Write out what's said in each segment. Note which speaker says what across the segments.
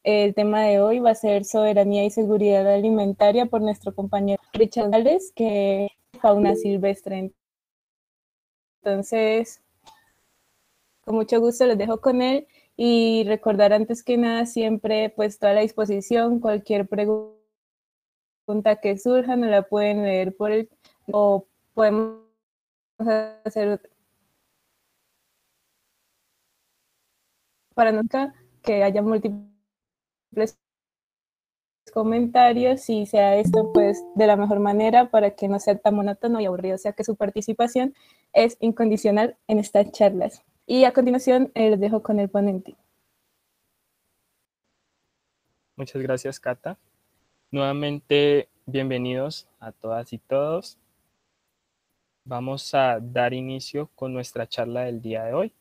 Speaker 1: El tema de hoy va a ser soberanía y seguridad alimentaria por nuestro compañero Richard Gálvez, que es fauna silvestre. Entonces, con mucho gusto los dejo con él y recordar antes que nada siempre pues toda la disposición, cualquier pregunta que surja nos la pueden leer por el o podemos hacer para nunca que haya múltiples comentarios y sea esto pues de la mejor manera para que no sea tan monótono y aburrido, o sea que su participación es incondicional en estas charlas. Y a continuación les dejo con el ponente.
Speaker 2: Muchas gracias, Cata. Nuevamente, bienvenidos a todas y todos. Vamos a dar inicio con nuestra charla del día de hoy.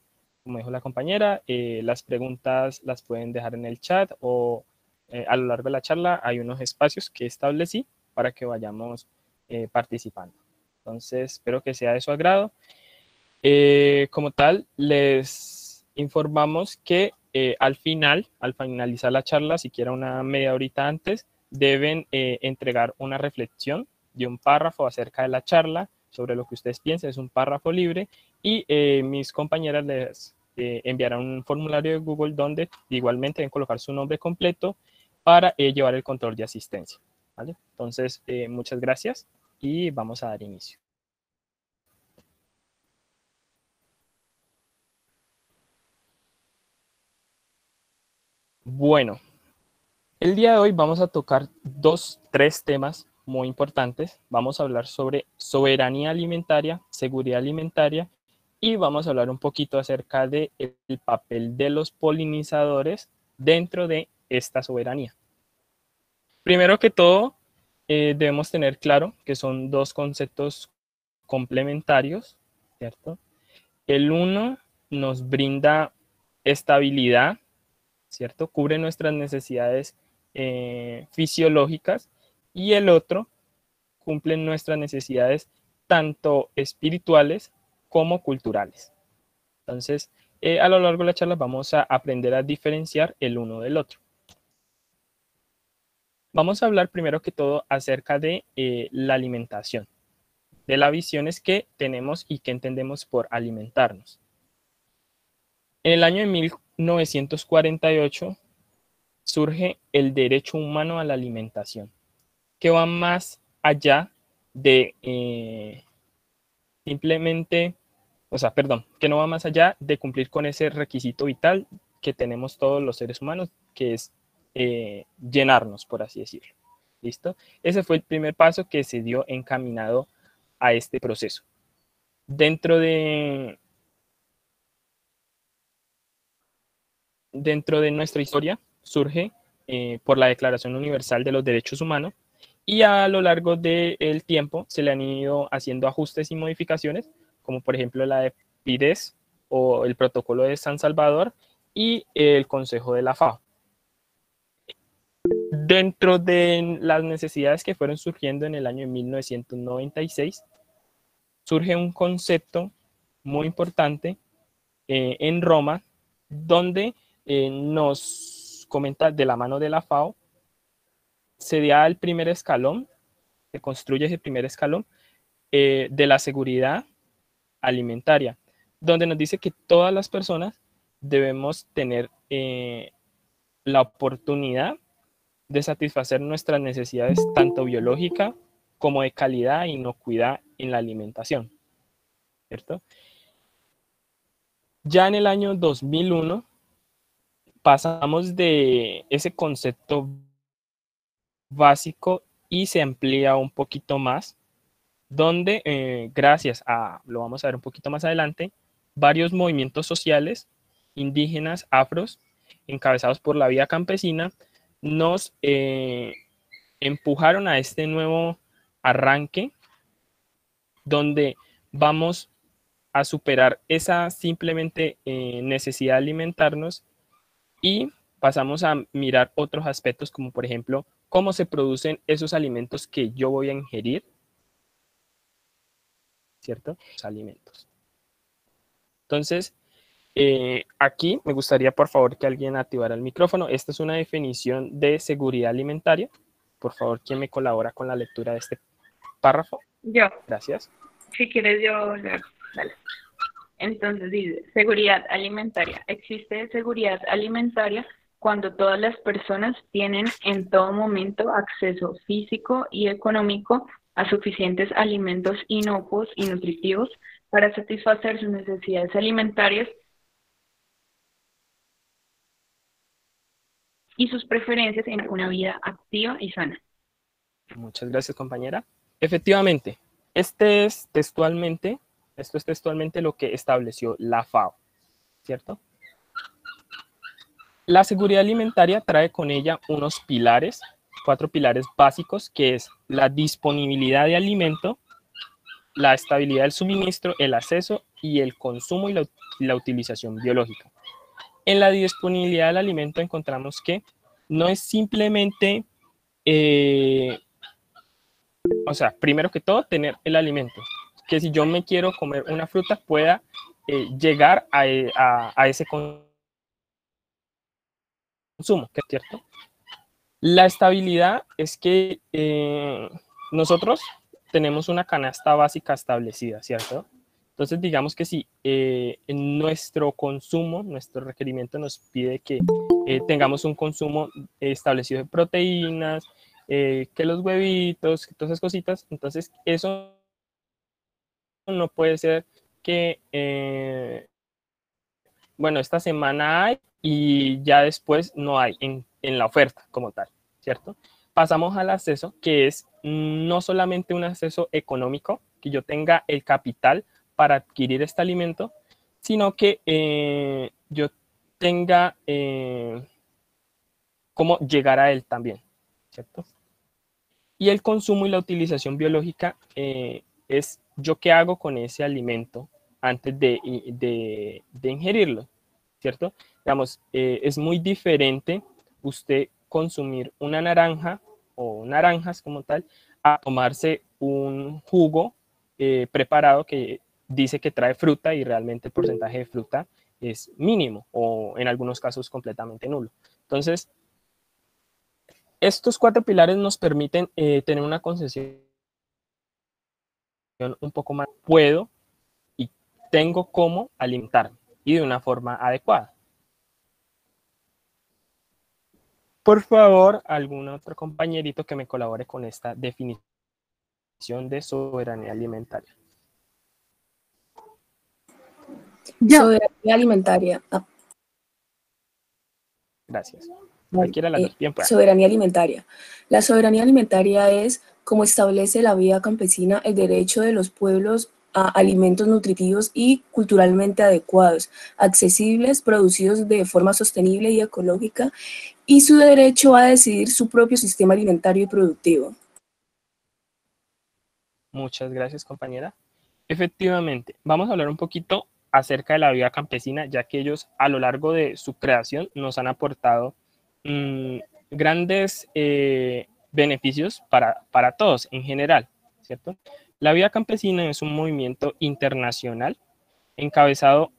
Speaker 2: Como dijo la compañera, las preguntas las pueden dejar en el chat o a lo largo de la charla hay unos espacios que establecí para que vayamos participando. Entonces, espero que sea de su agrado. Como tal, les informamos que al finalizar la charla, siquiera una media horita antes, deben entregar una reflexión de un párrafo acerca de la charla, sobre lo que ustedes piensen, es un párrafo libre, y mis compañeras les enviarán un formulario de Google donde igualmente deben colocar su nombre completo para llevar el control de asistencia. ¿Vale? Entonces, muchas gracias y vamos a dar inicio. Bueno, el día de hoy vamos a tocar tres temas muy importantes. Vamos a hablar sobre soberanía alimentaria, seguridad alimentaria y vamos a hablar un poquito acerca del papel de los polinizadores dentro de esta soberanía. Primero que todo, debemos tener claro que son dos conceptos complementarios, ¿cierto? El uno nos brinda estabilidad, ¿cierto? Cubre nuestras necesidades fisiológicas y el otro cumple nuestras necesidades tanto espirituales como culturales. Entonces, a lo largo de la charla vamos a aprender a diferenciar el uno del otro. Vamos a hablar primero que todo acerca de la alimentación, de las visiones que tenemos y que entendemos por alimentarnos. En el año de 1948 surge el derecho humano a la alimentación, que va más allá de simplemente, que no va más allá de cumplir con ese requisito vital que tenemos todos los seres humanos, que es llenarnos, por así decirlo. ¿Listo? Ese fue el primer paso que se dio encaminado a este proceso. Dentro de nuestra historia surge por la Declaración Universal de los Derechos Humanos y a lo largo del tiempo se le han ido haciendo ajustes y modificaciones, como por ejemplo la de PIDES o el Protocolo de San Salvador y el Consejo de la FAO. Dentro de las necesidades que fueron surgiendo en el año 1996, surge un concepto muy importante en Roma, donde nos comenta de la mano de la FAO, se da el primer escalón, se construye ese primer escalón de la seguridad alimentaria, donde nos dice que todas las personas debemos tener la oportunidad de satisfacer nuestras necesidades tanto biológica como de calidad e inocuidad en la alimentación, ¿cierto? Ya en el año 2001 pasamos de ese concepto básico y se amplía un poquito más, donde gracias a, lo vamos a ver un poquito más adelante, varios movimientos sociales, indígenas, afros, encabezados por la vía campesina, nos empujaron a este nuevo arranque, donde vamos a superar esa simplemente necesidad de alimentarnos y pasamos a mirar otros aspectos como por ejemplo cómo se producen esos alimentos que yo voy a ingerir, ¿cierto? Los alimentos. Entonces, Aquí me gustaría, por favor, que alguien activara el micrófono. Esta es una definición de seguridad alimentaria. Por favor, ¿quién me colabora con la lectura de este párrafo?
Speaker 3: Yo,
Speaker 2: Gracias.
Speaker 3: si quieres yo lo hago. Dale. Entonces dice, seguridad alimentaria. Existe seguridad alimentaria cuando todas las personas tienen en todo momento acceso físico y económico a suficientes alimentos inocuos y nutritivos para satisfacer sus necesidades alimentarias y sus preferencias en una vida activa y sana.
Speaker 2: Muchas gracias, compañera. Efectivamente, esto es textualmente lo que estableció la FAO, ¿cierto? La seguridad alimentaria trae con ella unos pilares, 4 pilares básicos, que es la disponibilidad de alimento, la estabilidad del suministro, el acceso y el consumo y la utilización biológica. En la disponibilidad del alimento encontramos que no es simplemente, o sea, primero que todo, tener el alimento. Que si yo me quiero comer una fruta, pueda llegar a ese consumo, ¿que es cierto? La estabilidad es que nosotros tenemos una canasta básica establecida, ¿cierto? Entonces, digamos que si en nuestro consumo, nuestro requerimiento nos pide que tengamos un consumo establecido de proteínas, que los huevitos, que todas esas cositas, entonces eso no puede ser que, bueno, esta semana hay y ya después no hay en la oferta como tal, ¿cierto? Pasamos al acceso, que es no solamente un acceso económico, que yo tenga el capital para adquirir este alimento, sino que yo tenga cómo llegar a él también, ¿cierto? Y el consumo y la utilización biológica es yo qué hago con ese alimento antes de ingerirlo, ¿cierto? Digamos, es muy diferente usted consumir una naranja o naranjas como tal a tomarse un jugo preparado que dice que trae fruta y realmente el porcentaje de fruta es mínimo o en algunos casos completamente nulo. Entonces, estos 4 pilares nos permiten tener una concepción un poco más. Puedo y tengo cómo alimentarme y de una forma adecuada. Por favor, algún otro compañerito que me colabore con esta definición de soberanía alimentaria.
Speaker 4: Soberanía alimentaria.
Speaker 2: Gracias. Cualquiera de las dos. Bien, pues.
Speaker 4: Soberanía alimentaria. La soberanía alimentaria es, como establece la vida campesina, el derecho de los pueblos a alimentos nutritivos y culturalmente adecuados, accesibles, producidos de forma sostenible y ecológica, y su derecho a decidir su propio sistema alimentario y productivo.
Speaker 2: Muchas gracias, compañera. Efectivamente, vamos a hablar un poquito acerca de la vida campesina, ya que ellos a lo largo de su creación nos han aportado grandes beneficios para todos en general, ¿cierto? La vida campesina es un movimiento internacional encabezado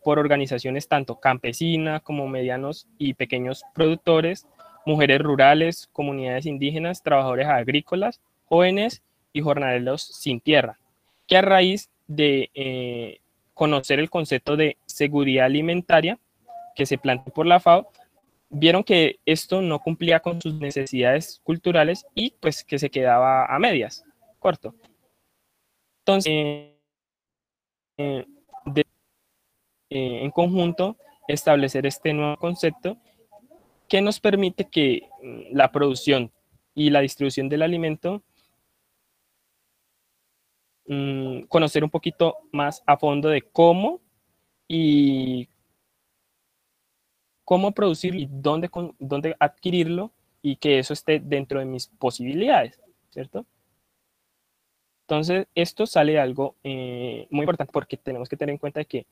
Speaker 2: por organizaciones tanto campesinas como medianos y pequeños productores, mujeres rurales, comunidades indígenas, trabajadores agrícolas, jóvenes y jornaleros sin tierra, que a raíz de conocer el concepto de seguridad alimentaria que se planteó por la FAO, vieron que esto no cumplía con sus necesidades culturales y pues que se quedaba a medias, corto. Entonces, en conjunto, establecer este nuevo concepto que nos permite que la producción y la distribución del alimento conocer un poquito más a fondo de cómo producirlo y dónde adquirirlo y que eso esté dentro de mis posibilidades, ¿cierto? Entonces, esto sale de algo muy importante porque tenemos que tener en cuenta que,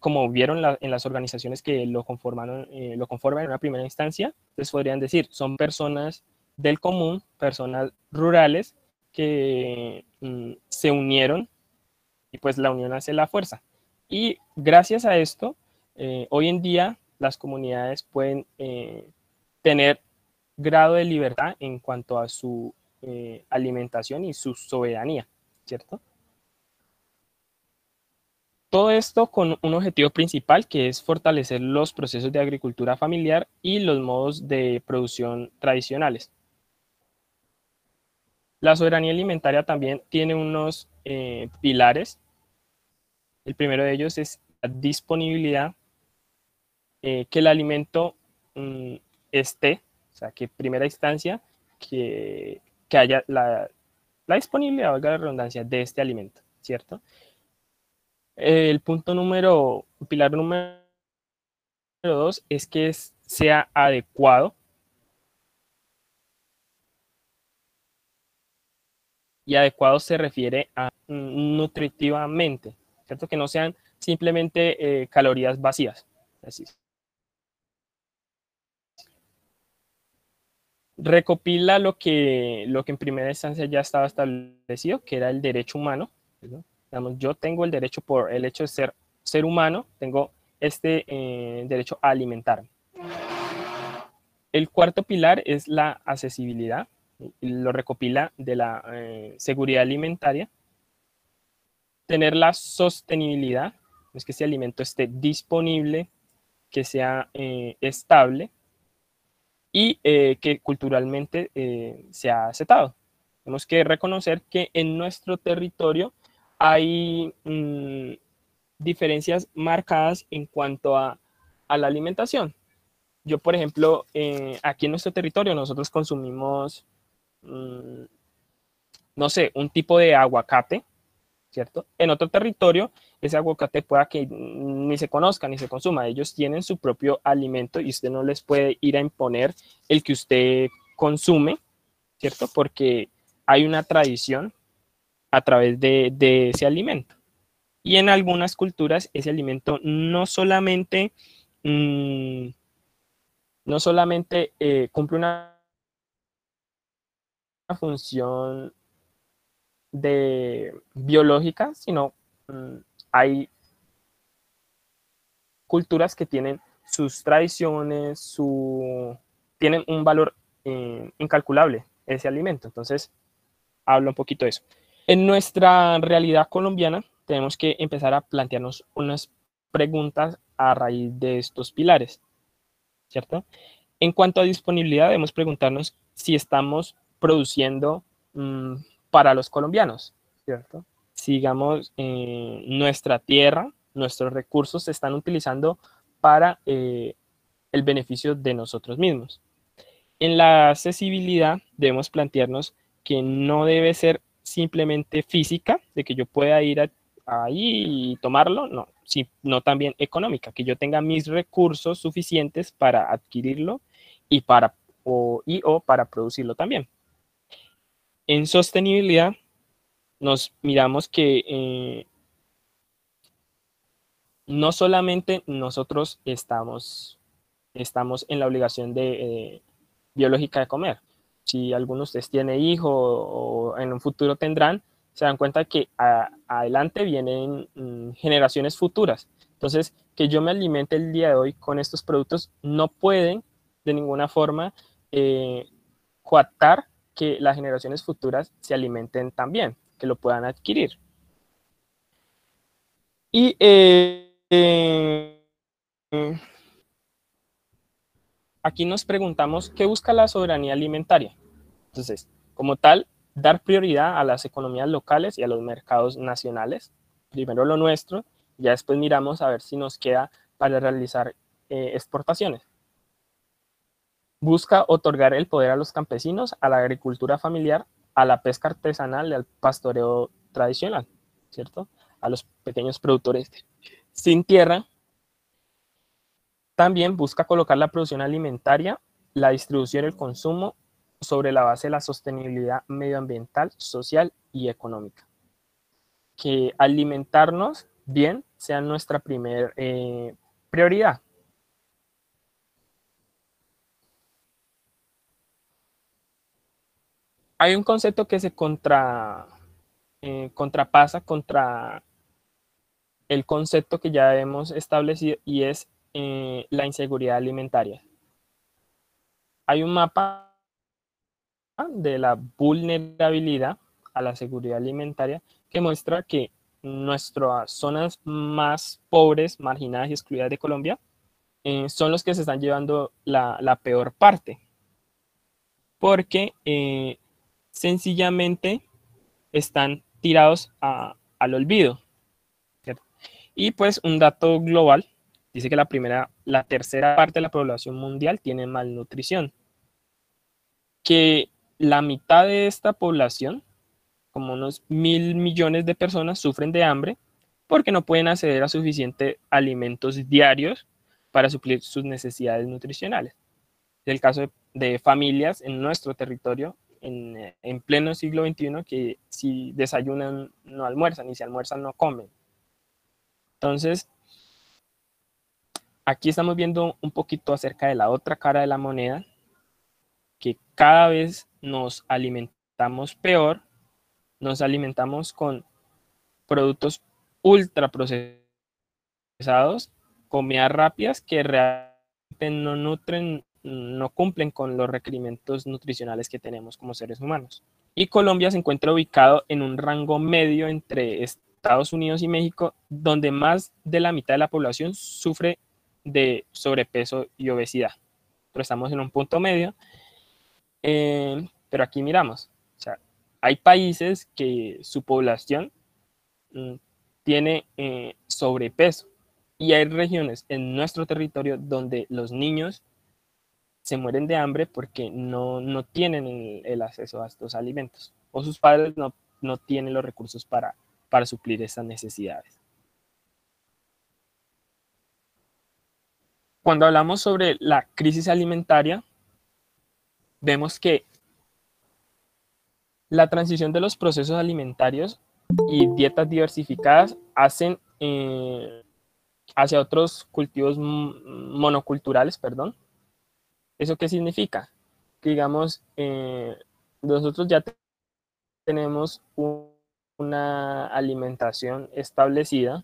Speaker 2: como vieron en las organizaciones que lo conforman en una primera instancia, les podrían decir, son personas del común, personas rurales que se unieron y pues la unión hace la fuerza. Y gracias a esto Hoy en día las comunidades pueden tener grado de libertad en cuanto a su alimentación y su soberanía, ¿cierto? Todo esto con un objetivo principal, que es fortalecer los procesos de agricultura familiar y los modos de producción tradicionales. La soberanía alimentaria también tiene unos pilares. El primero de ellos es la disponibilidad, que el alimento esté, o sea, que en primera instancia, que haya la disponibilidad, valga la redundancia, de este alimento, ¿cierto? El pilar número 2 es que sea adecuado, y adecuado se refiere a nutritivamente, ¿cierto? Que no sean simplemente calorías vacías. Así. Recopila lo que en primera instancia ya estaba establecido, que era el derecho humano, ¿no? Digamos, yo tengo el derecho por el hecho de ser humano, tengo este derecho a alimentarme. El cuarto pilar es la accesibilidad, lo recopila de la seguridad alimentaria. Tener la sostenibilidad, es que ese alimento esté disponible, que sea estable y que culturalmente sea aceptado. Tenemos que reconocer que en nuestro territorio hay diferencias marcadas en cuanto a la alimentación. Yo, por ejemplo, aquí en nuestro territorio nosotros consumimos, no sé, un tipo de aguacate, ¿cierto? En otro territorio, ese aguacate pueda que ni se conozca ni se consuma. Ellos tienen su propio alimento y usted no les puede ir a imponer el que usted consume, ¿cierto? Porque hay una tradición a través de ese alimento. Y en algunas culturas ese alimento no solamente cumple una función biológica, sino hay culturas que tienen sus tradiciones, tienen un valor incalculable ese alimento. Entonces, hablo un poquito de eso. En nuestra realidad colombiana, tenemos que empezar a plantearnos unas preguntas a raíz de estos pilares, ¿cierto? En cuanto a disponibilidad, debemos preguntarnos si estamos produciendo para los colombianos, ¿cierto? Si, digamos, nuestra tierra, nuestros recursos se están utilizando para el beneficio de nosotros mismos. En la accesibilidad debemos plantearnos que no debe ser simplemente física, de que yo pueda ir ahí y tomarlo, no, sino también económica, que yo tenga mis recursos suficientes para adquirirlo y o para producirlo también. En sostenibilidad nos miramos que no solamente nosotros estamos en la obligación biológica de comer. Si alguno de ustedes tiene hijos o en un futuro tendrán, se dan cuenta que adelante vienen generaciones futuras. Entonces, que yo me alimente el día de hoy con estos productos no pueden de ninguna forma coartar que las generaciones futuras se alimenten también, que lo puedan adquirir. Y aquí nos preguntamos, ¿qué busca la soberanía alimentaria? Entonces, como tal, dar prioridad a las economías locales y a los mercados nacionales. Primero lo nuestro, ya después miramos a ver si nos queda para realizar exportaciones. Busca otorgar el poder a los campesinos, a la agricultura familiar, a la pesca artesanal y al pastoreo tradicional, ¿cierto? A los pequeños productores sin tierra. También busca colocar la producción alimentaria, la distribución y el consumo sobre la base de la sostenibilidad medioambiental, social y económica. Que alimentarnos bien sea nuestra primera prioridad. Hay un concepto que se contrapasa contra el concepto que ya hemos establecido y es la inseguridad alimentaria. Hay un mapa de la vulnerabilidad a la seguridad alimentaria que muestra que nuestras zonas más pobres, marginadas y excluidas de Colombia son los que se están llevando la peor parte, porque sencillamente están tirados al olvido, ¿cierto? Y pues un dato global dice que la tercera parte de la población mundial tiene malnutrición, que la mitad de esta población, como unos 1.000 millones de personas, sufren de hambre porque no pueden acceder a suficientes alimentos diarios para suplir sus necesidades nutricionales. Es el caso de familias en nuestro territorio en pleno siglo XXI que si desayunan no almuerzan y si almuerzan no comen. Entonces, aquí estamos viendo un poquito acerca de la otra cara de la moneda, que cada vez nos alimentamos peor, nos alimentamos con productos ultra procesados, comidas rápidas que realmente no nutren, no cumplen con los requerimientos nutricionales que tenemos como seres humanos. Y Colombia se encuentra ubicado en un rango medio entre Estados Unidos y México, donde más de la mitad de la población sufre de sobrepeso y obesidad. Pero estamos en un punto medio. Pero aquí miramos, o sea, hay países que su población tiene sobrepeso y hay regiones en nuestro territorio donde los niños se mueren de hambre porque no tienen el acceso a estos alimentos o sus padres no tienen los recursos para suplir esas necesidades. Cuando hablamos sobre la crisis alimentaria, vemos que la transición de los procesos alimentarios y dietas diversificadas hacen hacia otros cultivos monoculturales, perdón. ¿Eso qué significa? Que digamos, nosotros ya tenemos una alimentación establecida,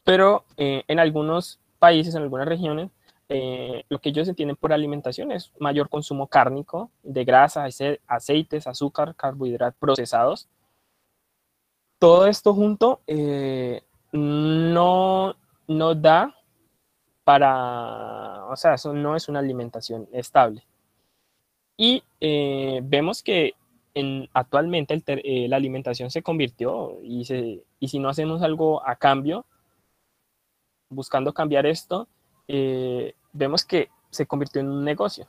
Speaker 2: pero en algunos países, en algunas regiones, lo que ellos entienden por alimentación es mayor consumo cárnico de grasas, aceites, azúcar, carbohidratos procesados. Todo esto junto no da para, o sea, eso no es una alimentación estable. Y vemos que actualmente la alimentación se convirtió y si no hacemos algo a cambio, buscando cambiar esto, vemos que se convirtió en un negocio,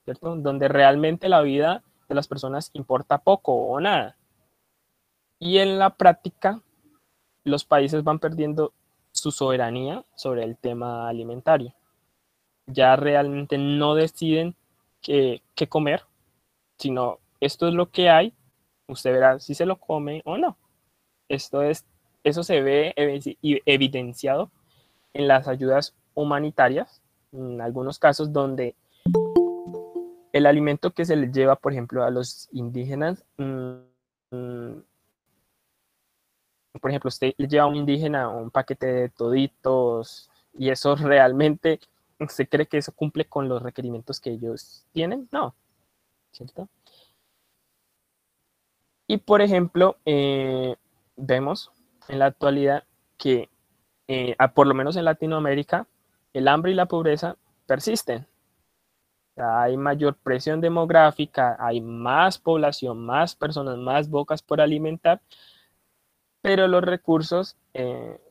Speaker 2: ¿cierto? Donde realmente la vida de las personas importa poco o nada. Y en la práctica, los países van perdiendo su soberanía sobre el tema alimentario. Ya realmente no deciden qué comer, sino esto es lo que hay, usted verá si se lo come o no. Eso se ve evidenciado en las ayudas humanitarias, en algunos casos donde el alimento que se les lleva, por ejemplo, a los indígenas, por ejemplo, usted le lleva a un indígena un paquete de toditos y eso realmente, ¿usted cree que eso cumple con los requerimientos que ellos tienen? No, ¿cierto? Y por ejemplo, vemos en la actualidad que, por lo menos en Latinoamérica, el hambre y la pobreza persisten. O sea, hay mayor presión demográfica, hay más población, más personas, más bocas por alimentar, pero los recursos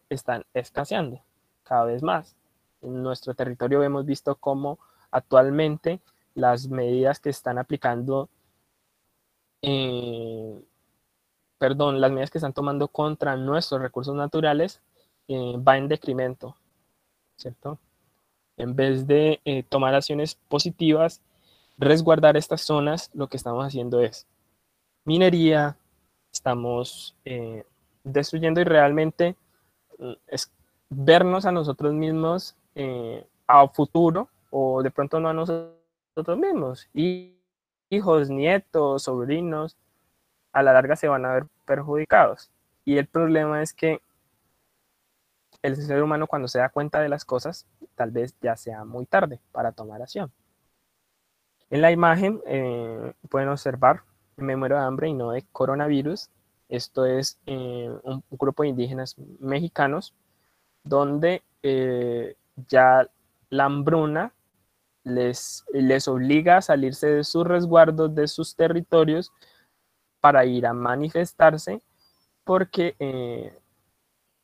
Speaker 2: están escaseando cada vez más. En nuestro territorio hemos visto cómo actualmente las medidas que están aplicando, las medidas que están tomando contra nuestros recursos naturales va en decremento, ¿cierto? En vez de tomar acciones positivas, resguardar estas zonas, lo que estamos haciendo es minería, estamos destruyendo y realmente es vernos a nosotros mismos a futuro o de pronto no a nosotros mismos. Y hijos, nietos, sobrinos, a la larga se van a ver perjudicados. Y el problema es que el ser humano, cuando se da cuenta de las cosas, tal vez ya sea muy tarde para tomar acción. En la imagen pueden observar, me muero de hambre y no de coronavirus. Esto es un grupo de indígenas mexicanos donde ya la hambruna les obliga a salirse de sus resguardos, de sus territorios, para ir a manifestarse, porque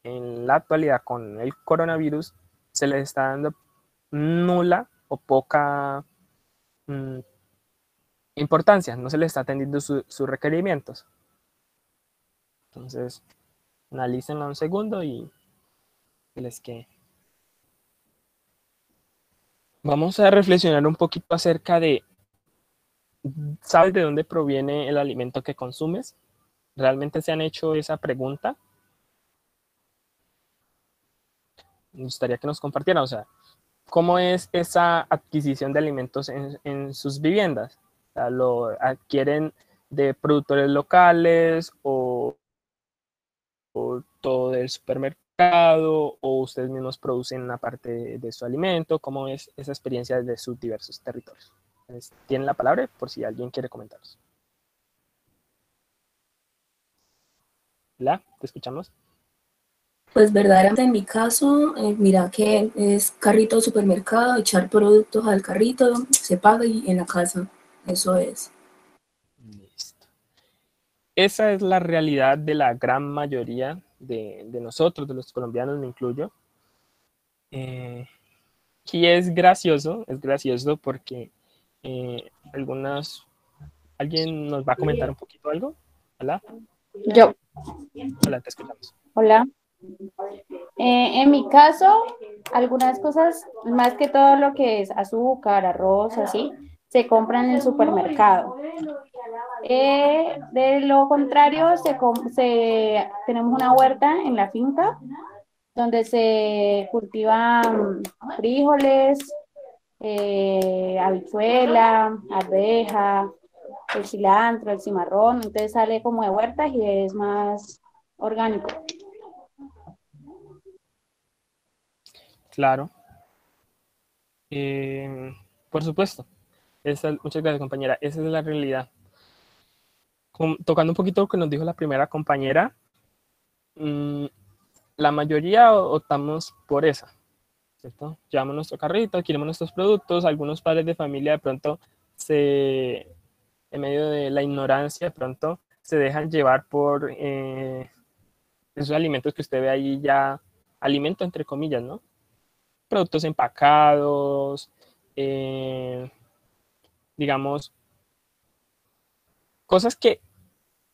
Speaker 2: en la actualidad con el coronavirus se les está dando nula o poca importancia, no se les está atendiendo sus requerimientos. Entonces, analícenlo un segundo y les quede. Vamos a reflexionar un poquito acerca de, ¿sabes de dónde proviene el alimento que consumes? ¿Realmente se han hecho esa pregunta? Me gustaría que nos compartieran, o sea, ¿cómo es esa adquisición de alimentos en sus viviendas? O sea, ¿lo adquieren de productores locales o todo del supermercado, o ustedes mismos producen una parte de su alimento? ¿Cómo es esa experiencia desde sus diversos territorios? Tienen la palabra por si alguien quiere comentaros. ¿La? ¿Te escuchamos?
Speaker 4: Pues verdaderamente en mi caso, mira que es carrito de supermercado, echar productos al carrito, se paga y en la casa, eso es.
Speaker 2: Listo. Esa es la realidad de la gran mayoría de nosotros, de los colombianos, me incluyo. Y es gracioso porque ¿alguien nos va a comentar un poquito algo? Hola.
Speaker 5: Yo,
Speaker 2: Hola, te escuchamos.
Speaker 5: hola. En mi caso, algunas cosas, más que todo lo que es azúcar, arroz, así, se compran en el supermercado. De lo contrario, tenemos una huerta en la finca donde se cultivan frijoles, habichuela, arveja, el cilantro, el cimarrón, entonces sale como de huertas y es más orgánico.
Speaker 2: Claro. Por supuesto. Muchas gracias, compañera. Esa es la realidad. Tocando un poquito lo que nos dijo la primera compañera, la mayoría optamos por esa, ¿cierto? Llevamos nuestro carrito, adquirimos nuestros productos. Algunos padres de familia de pronto en medio de la ignorancia, de pronto se dejan llevar por esos alimentos que usted ve ahí ya, alimento entre comillas, ¿no? Productos empacados, digamos, cosas que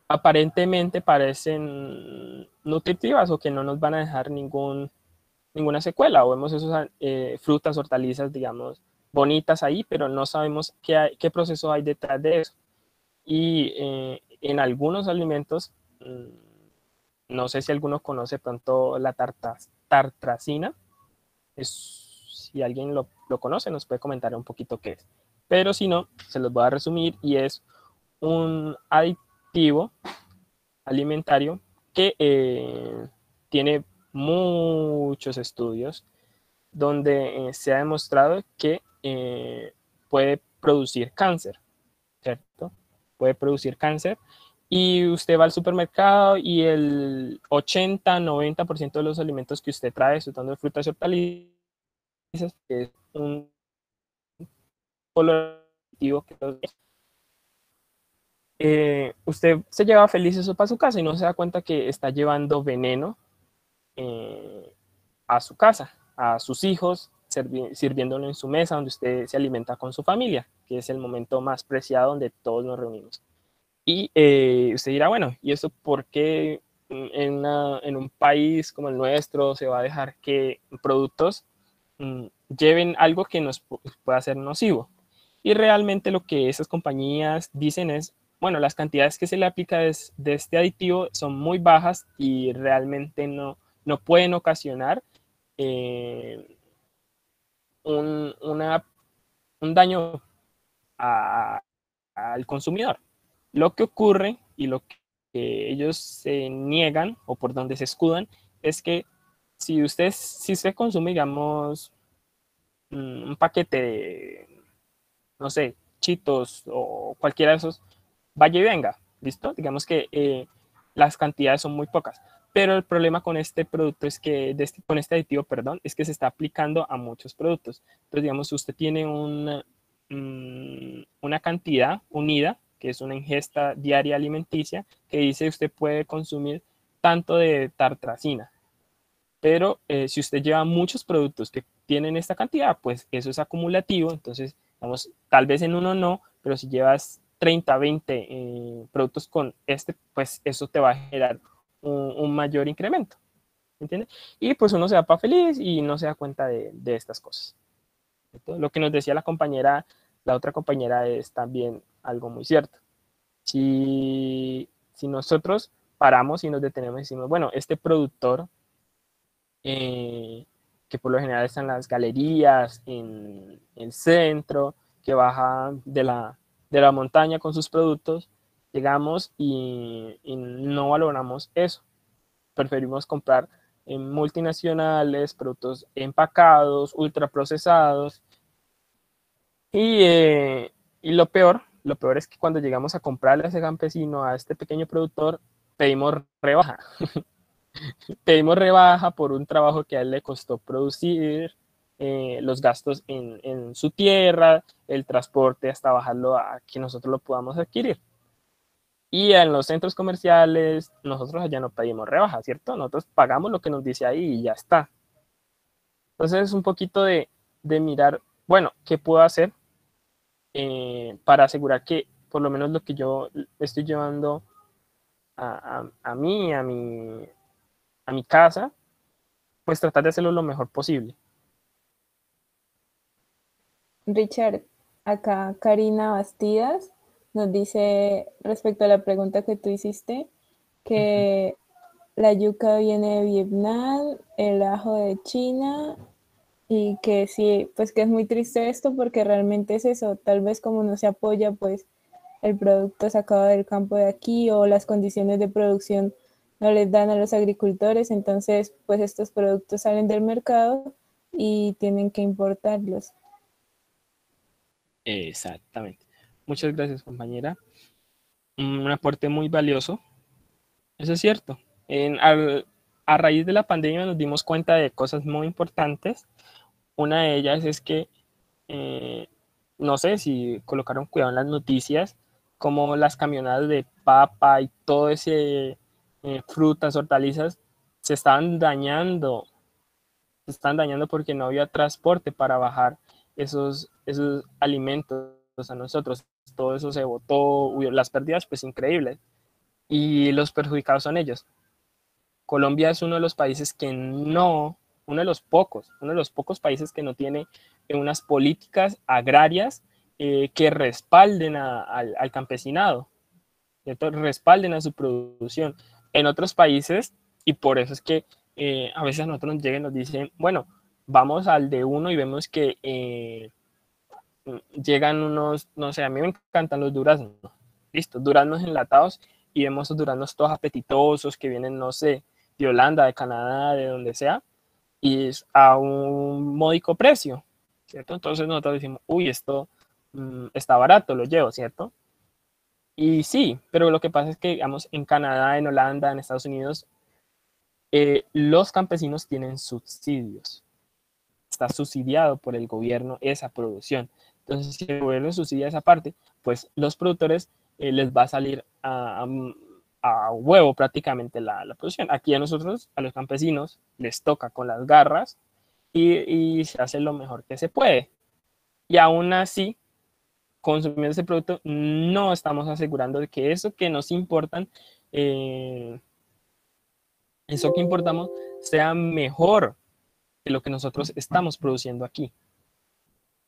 Speaker 2: aparentemente parecen nutritivas o que no nos van a dejar ninguna secuela, o vemos esas frutas, hortalizas, digamos, bonitas ahí, pero no sabemos qué proceso hay detrás de eso. Y en algunos alimentos, no sé si alguno conoce pronto la tartracina. Si alguien lo conoce, nos puede comentar un poquito qué es. Pero si no, se los voy a resumir, y es un aditivo alimentario que tiene muchos estudios donde se ha demostrado que puede producir cáncer, ¿cierto? Puede producir cáncer. Y usted va al supermercado y el 80-90% de los alimentos que usted trae, soltando frutas y hortalizas, es un color que usted se lleva feliz eso para su casa y no se da cuenta que está llevando veneno a su casa, a sus hijos, sirviéndolo en su mesa donde usted se alimenta con su familia, que es el momento más preciado donde todos nos reunimos. Y usted dirá, bueno, ¿y eso por qué en un país como el nuestro se va a dejar que productos lleven algo que nos pueda ser nocivo? Y realmente lo que esas compañías dicen es, bueno, las cantidades que se le aplica de este aditivo son muy bajas y realmente no pueden ocasionar un, un daño al consumidor. Lo que ocurre y lo ellos se niegan o por donde se escudan es que si usted consume, digamos, un paquete de, no sé, Cheetos o cualquiera de esos, vaya y venga, ¿listo? Digamos que las cantidades son muy pocas. Pero el problema con este producto es que, con este aditivo, perdón, es que se está aplicando a muchos productos. Entonces, digamos, usted tiene una cantidad unida, que es una ingesta diaria alimenticia, que dice usted puede consumir tanto de tartracina. Pero si usted lleva muchos productos que tienen esta cantidad, pues eso es acumulativo. Entonces, vamos, tal vez en uno no, pero si llevas 30, 20 productos con este, pues eso te va a generar un mayor incremento. ¿Entiendes? Y pues uno se da para feliz y no se da cuenta de estas cosas. ¿Cierto? Lo que nos decía la otra compañera es también algo muy cierto. Si nosotros paramos y nos detenemos y decimos, bueno, este productor que por lo general están en las galerías, en el centro, que baja de la montaña con sus productos, llegamos y no valoramos eso. Preferimos comprar en multinacionales, productos empacados, ultraprocesados. Y lo peor es que cuando llegamos a comprarle a ese campesino, a este pequeño productor, pedimos rebaja. Pedimos rebaja por un trabajo que a él le costó producir, los gastos en su tierra, el transporte hasta bajarlo a que nosotros lo podamos adquirir. Y en los centros comerciales, nosotros allá no pedimos rebaja, ¿cierto? Nosotros pagamos lo que nos dice ahí y ya está. Entonces es un poquito de mirar, bueno, ¿qué puedo hacer para asegurar que por lo menos lo que yo estoy llevando a mí, a mi casa, pues tratar de hacerlo lo mejor posible?
Speaker 1: Richard, acá Karina Bastidas nos dice respecto a la pregunta que tú hiciste, que la yuca viene de Vietnam, el ajo de China y que sí, pues que es muy triste esto porque realmente es eso, tal vez como no se apoya pues el producto sacado del campo de aquí o las condiciones de producción no les dan a los agricultores, entonces pues estos productos salen del mercado y tienen que importarlos.
Speaker 2: Exactamente. Muchas gracias, compañera. Un aporte muy valioso. Eso es cierto. A raíz de la pandemia nos dimos cuenta de cosas muy importantes. Una de ellas es que, eh, no sé si colocaron cuidado en las noticias, como las camionadas de papa y todo ese frutas, hortalizas, se estaban dañando. Se están dañando porque no había transporte para bajar esos alimentos a nosotros. Todo eso se botó, las pérdidas pues increíbles. Y los perjudicados son ellos. Colombia es uno de los países que no, uno de los pocos países que no tiene unas políticas agrarias que respalden al campesinado, ¿cierto? Respalden a su producción. En otros países, y por eso es que a veces a nosotros nos llegan y nos dicen, bueno, vamos al de uno y vemos que llegan unos, no sé, a mí me encantan los duraznos, listo, duraznos enlatados y vemos esos duraznos todos apetitosos que vienen, no sé, de Holanda, de Canadá, de donde sea, y es a un módico precio, ¿cierto? Entonces nosotros decimos, uy, esto está barato, lo llevo, ¿cierto? Y sí, pero lo que pasa es que, digamos, en Canadá, en Holanda, en Estados Unidos, los campesinos tienen subsidios. Está subsidiado por el gobierno esa producción. Entonces, si el gobierno subsidia esa parte, pues los productores les va a salir a huevo prácticamente la producción. Aquí a nosotros, a los campesinos, les toca con las garras y se hace lo mejor que se puede. Y aún así, consumiendo ese producto, no estamos asegurando de que eso que nos importan, eso que importamos, sea mejor que lo que nosotros estamos produciendo aquí.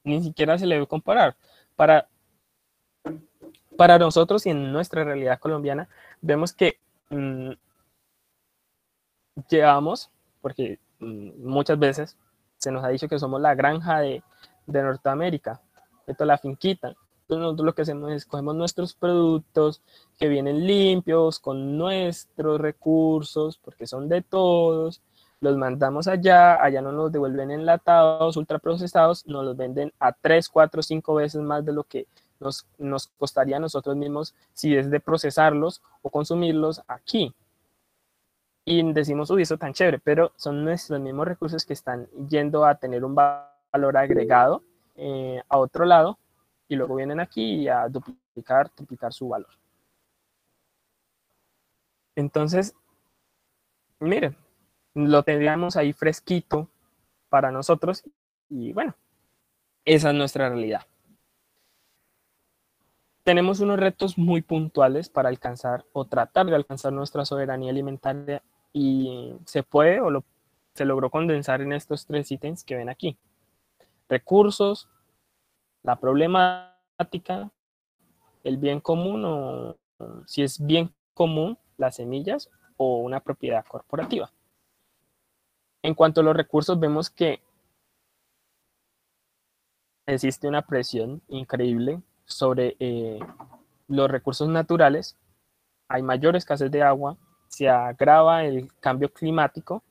Speaker 2: Ni siquiera se le debe comparar. Para, para nosotros y en nuestra realidad colombiana, vemos que llevamos, porque muchas veces se nos ha dicho que somos la granja de Norteamérica, esto la finquita. Entonces nosotros lo que hacemos es cogemos nuestros productos que vienen limpios, con nuestros recursos, porque son de todos, los mandamos allá no nos devuelven enlatados, ultraprocesados, nos los venden a 3, 4, 5 veces más de lo que nos costaría a nosotros mismos si es de procesarlos o consumirlos aquí. Y decimos, uy, eso tan chévere, pero son nuestros mismos recursos que están yendo a tener un valor agregado a otro lado, y luego vienen aquí a triplicar su valor. Entonces, miren, lo tendríamos ahí fresquito para nosotros, y bueno, esa es nuestra realidad. Tenemos unos retos muy puntuales para alcanzar o tratar de alcanzar nuestra soberanía alimentaria, y se puede se logró condensar en estos 3 ítems que ven aquí: recursos, la problemática, el bien común, o si es bien común, las semillas, o una propiedad corporativa. En cuanto a los recursos, vemos que existe una presión increíble sobre los recursos naturales. Hay mayor escasez de agua, se agrava el cambio climático,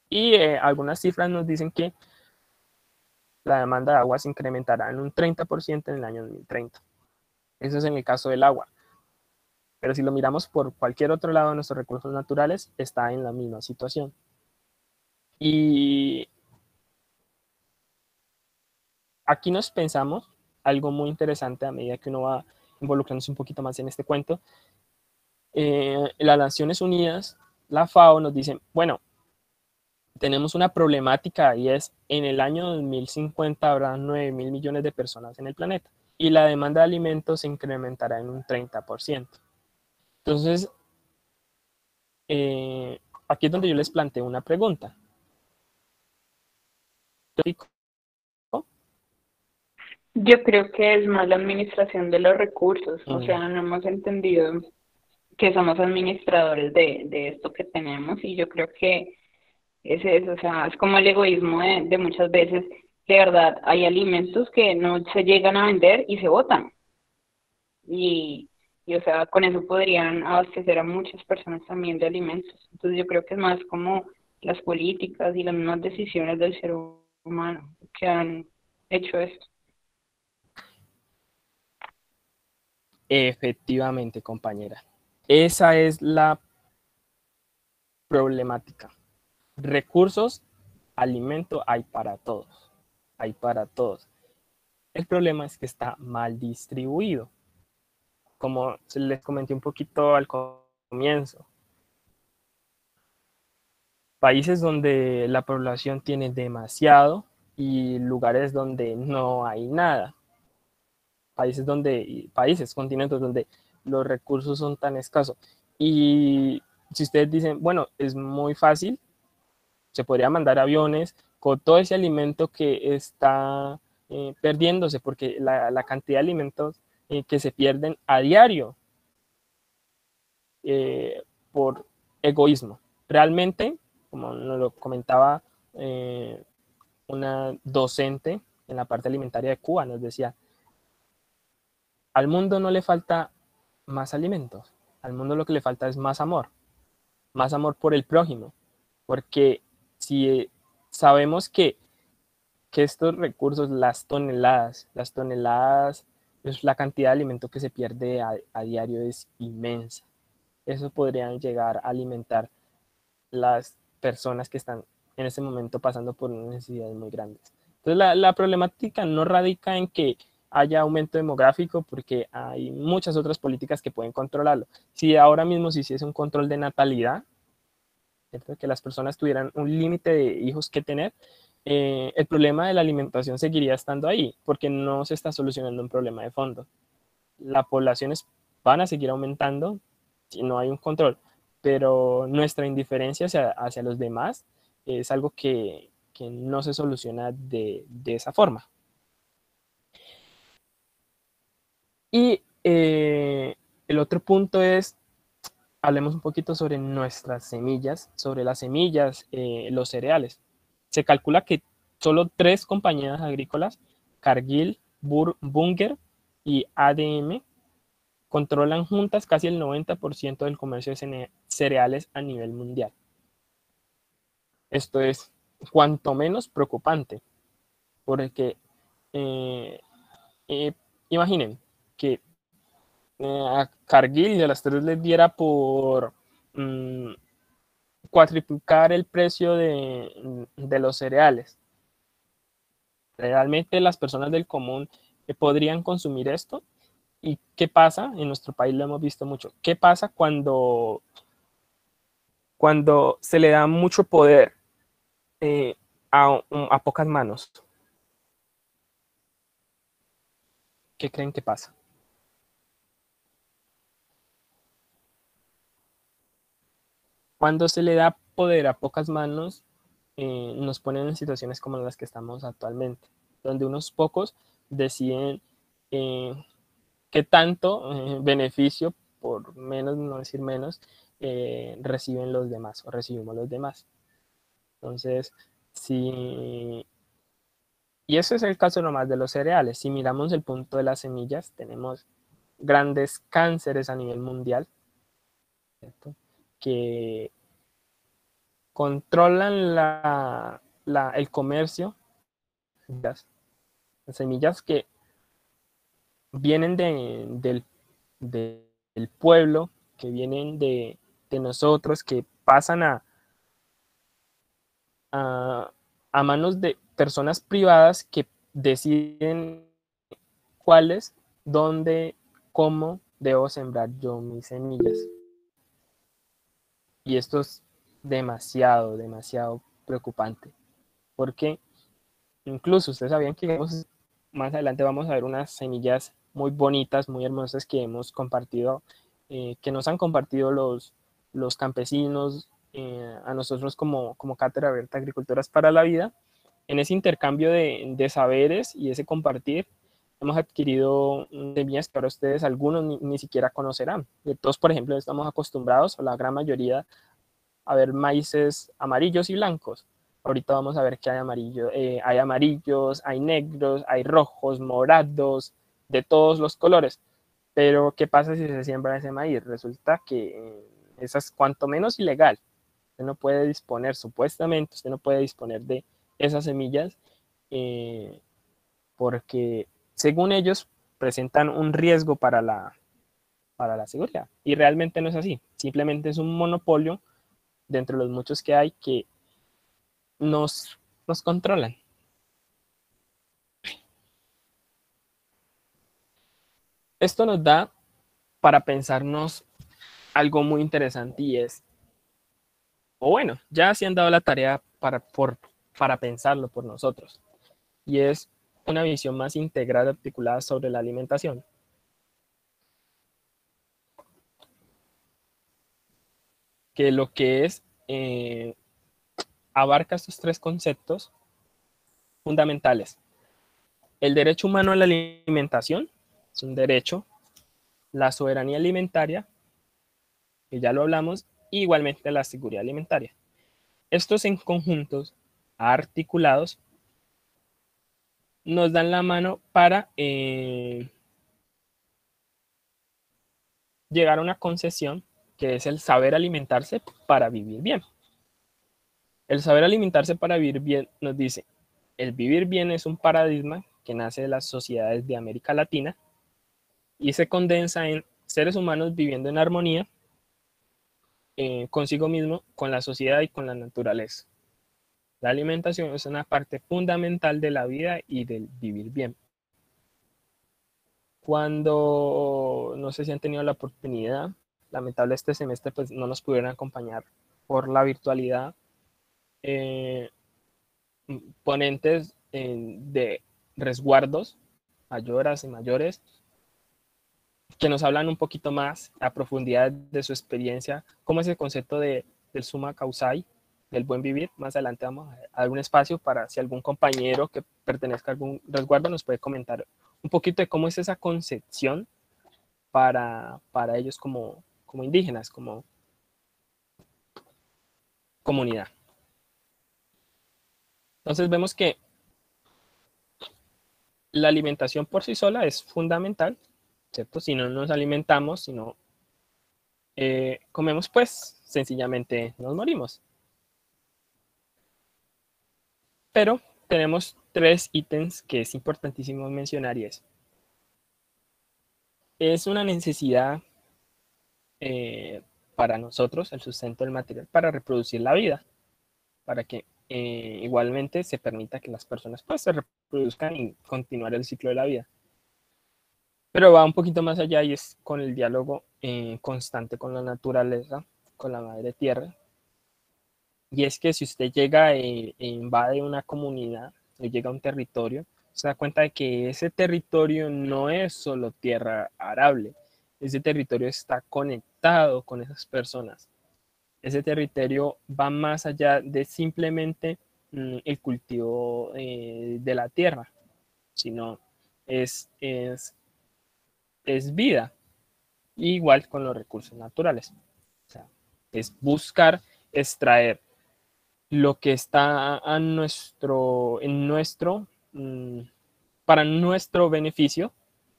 Speaker 2: y algunas cifras nos dicen que la demanda de agua se incrementará en un 30% en el año 2030. Eso es en el caso del agua. Pero si lo miramos por cualquier otro lado de nuestros recursos naturales, está en la misma situación. Y aquí nos pensamos algo muy interesante a medida que uno va involucrándose un poquito más en este cuento. Las Naciones Unidas, la FAO, nos dicen, bueno, tenemos una problemática, y es en el año 2050 habrá 9.000 millones de personas en el planeta y la demanda de alimentos se incrementará en un 30%. Entonces, aquí es donde yo les planteo una pregunta.
Speaker 3: Yo creo que es más la administración de los recursos, o sea, no hemos entendido que somos administradores de esto que tenemos, y yo creo que es eso, o sea, es como el egoísmo de muchas veces. De verdad, hay alimentos que no se llegan a vender y se botan. Y o sea, con eso podrían abastecer a muchas personas también de alimentos. Entonces yo creo que es más como las políticas y las mismas decisiones del ser humano que han hecho esto.
Speaker 2: Efectivamente, compañera. Esa es la problemática. Recursos, alimento hay para todos. Hay para todos. El problema es que está mal distribuido. Como les comenté un poquito al comienzo. Países donde la población tiene demasiado y lugares donde no hay nada. Continentes donde los recursos son tan escasos. Y si ustedes dicen, bueno, es muy fácil, se podría mandar aviones con todo ese alimento que está perdiéndose, porque la cantidad de alimentos que se pierden a diario por egoísmo. Realmente, como nos lo comentaba una docente en la parte alimentaria de Cuba, nos decía, al mundo no le falta más alimentos, al mundo lo que le falta es más amor por el prójimo, porque si sabemos que estos recursos, las toneladas, pues la cantidad de alimento que se pierde a diario es inmensa. Eso podrían llegar a alimentar las personas que están en este momento pasando por necesidades muy grandes. Entonces la problemática no radica en que haya aumento demográfico, porque hay muchas otras políticas que pueden controlarlo. Si ahora mismo se hiciese un control de natalidad, ¿cierto?, que las personas tuvieran un límite de hijos que tener, el problema de la alimentación seguiría estando ahí, porque no se está solucionando un problema de fondo. Las poblaciones van a seguir aumentando si no hay un control, pero nuestra indiferencia hacia los demás es algo que no se soluciona de esa forma. Y el otro punto es, hablemos un poquito sobre nuestras semillas, sobre las semillas, los cereales. Se calcula que solo 3 compañías agrícolas, Cargill, Bunge y ADM controlan juntas casi el 90% del comercio de cereales a nivel mundial. Esto es cuanto menos preocupante, porque imaginen que a Cargill y a las tres les diera por cuatriplicar el precio de los cereales. ¿Realmente las personas del común podrían consumir esto? ¿Y qué pasa? En nuestro país lo hemos visto mucho. ¿Qué pasa cuando se le da mucho poder a pocas manos? ¿Qué creen que pasa? Cuando se le da poder a pocas manos, nos ponen en situaciones como las que estamos actualmente, donde unos pocos deciden qué tanto beneficio, por menos, no decir menos, reciben los demás o recibimos los demás. Entonces, sí, y eso es el caso nomás de los cereales. Si miramos el punto de las semillas, tenemos grandes cánceres a nivel mundial, ¿cierto? Que controlan el comercio, las semillas que vienen del pueblo, que vienen de nosotros, que pasan a manos de personas privadas que deciden cuáles, dónde, cómo debo sembrar yo mis semillas. Y esto es demasiado, demasiado preocupante, porque incluso ustedes sabían que más adelante vamos a ver unas semillas muy bonitas, muy hermosas que hemos compartido, que nos han compartido los campesinos a nosotros como Cátedra Abierta de Agricultoras para la Vida. En ese intercambio de saberes y ese compartir, hemos adquirido semillas que ahora ustedes algunos ni siquiera conocerán. Todos, por ejemplo, estamos acostumbrados, o la gran mayoría, a ver maíces amarillos y blancos. Ahorita vamos a ver que hay amarillos, hay negros, hay rojos, morados, de todos los colores. Pero, ¿qué pasa si se siembra ese maíz? Resulta que eso es cuanto menos ilegal. Usted no puede disponer, supuestamente, usted no puede disponer de esas semillas porque, según ellos, presentan un riesgo para la seguridad. Y realmente no es así. Simplemente es un monopolio de entre los muchos que hay que nos controlan. Esto nos da para pensarnos algo muy interesante y es, o bueno, ya se han dado la tarea para pensarlo por nosotros, y es una visión más integral y articulada sobre la alimentación. Que lo que es, abarca estos tres conceptos fundamentales. El derecho humano a la alimentación es un derecho, la soberanía alimentaria, que ya lo hablamos, y igualmente la seguridad alimentaria. Estos en conjuntos articulados nos dan la mano para llegar a una concesión que es el saber alimentarse para vivir bien. El saber alimentarse para vivir bien nos dice, el vivir bien es un paradigma que nace de las sociedades de América Latina y se condensa en seres humanos viviendo en armonía consigo mismo, con la sociedad y con la naturaleza. La alimentación es una parte fundamental de la vida y del vivir bien. Cuando, no sé si han tenido la oportunidad, lamentable este semestre pues no nos pudieron acompañar por la virtualidad, ponentes de resguardos, mayoras y mayores, que nos hablan un poquito más a profundidad de su experiencia, cómo es el concepto del summa causai, del buen vivir. Más adelante vamos a dar un espacio para si algún compañero que pertenezca a algún resguardo nos puede comentar un poquito de cómo es esa concepción para ellos como indígenas, como comunidad. Entonces vemos que la alimentación por sí sola es fundamental, ¿cierto? Si no nos alimentamos, si no comemos, pues sencillamente nos morimos. Pero tenemos 3 ítems que es importantísimo mencionar y es una necesidad para nosotros el sustento del material para reproducir la vida, para que igualmente se permita que las personas pues se reproduzcan y continuar el ciclo de la vida. Pero va un poquito más allá y es con el diálogo constante con la naturaleza, con la madre tierra. Y es que si usted llega e invade una comunidad o llega a un territorio, se da cuenta de que ese territorio no es solo tierra arable, ese territorio está conectado con esas personas. Ese territorio va más allá de simplemente el cultivo de la tierra, sino es, es, es vida, igual con los recursos naturales. O sea, es buscar extraer lo que está para nuestro beneficio,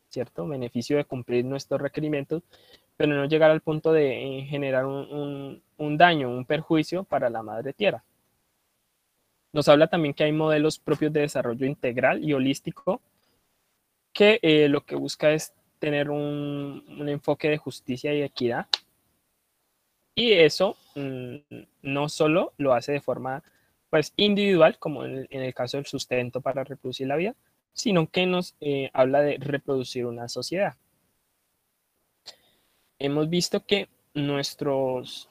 Speaker 2: ¿cierto? Beneficio de cumplir nuestros requerimientos, pero no llegar al punto de generar un daño, un perjuicio para la madre tierra. Nos habla también que hay modelos propios de desarrollo integral y holístico que lo que busca es tener un enfoque de justicia y equidad. Y eso no solo lo hace de forma pues, individual, como en el caso del sustento para reproducir la vida, sino que nos habla de reproducir una sociedad. Hemos visto que nuestros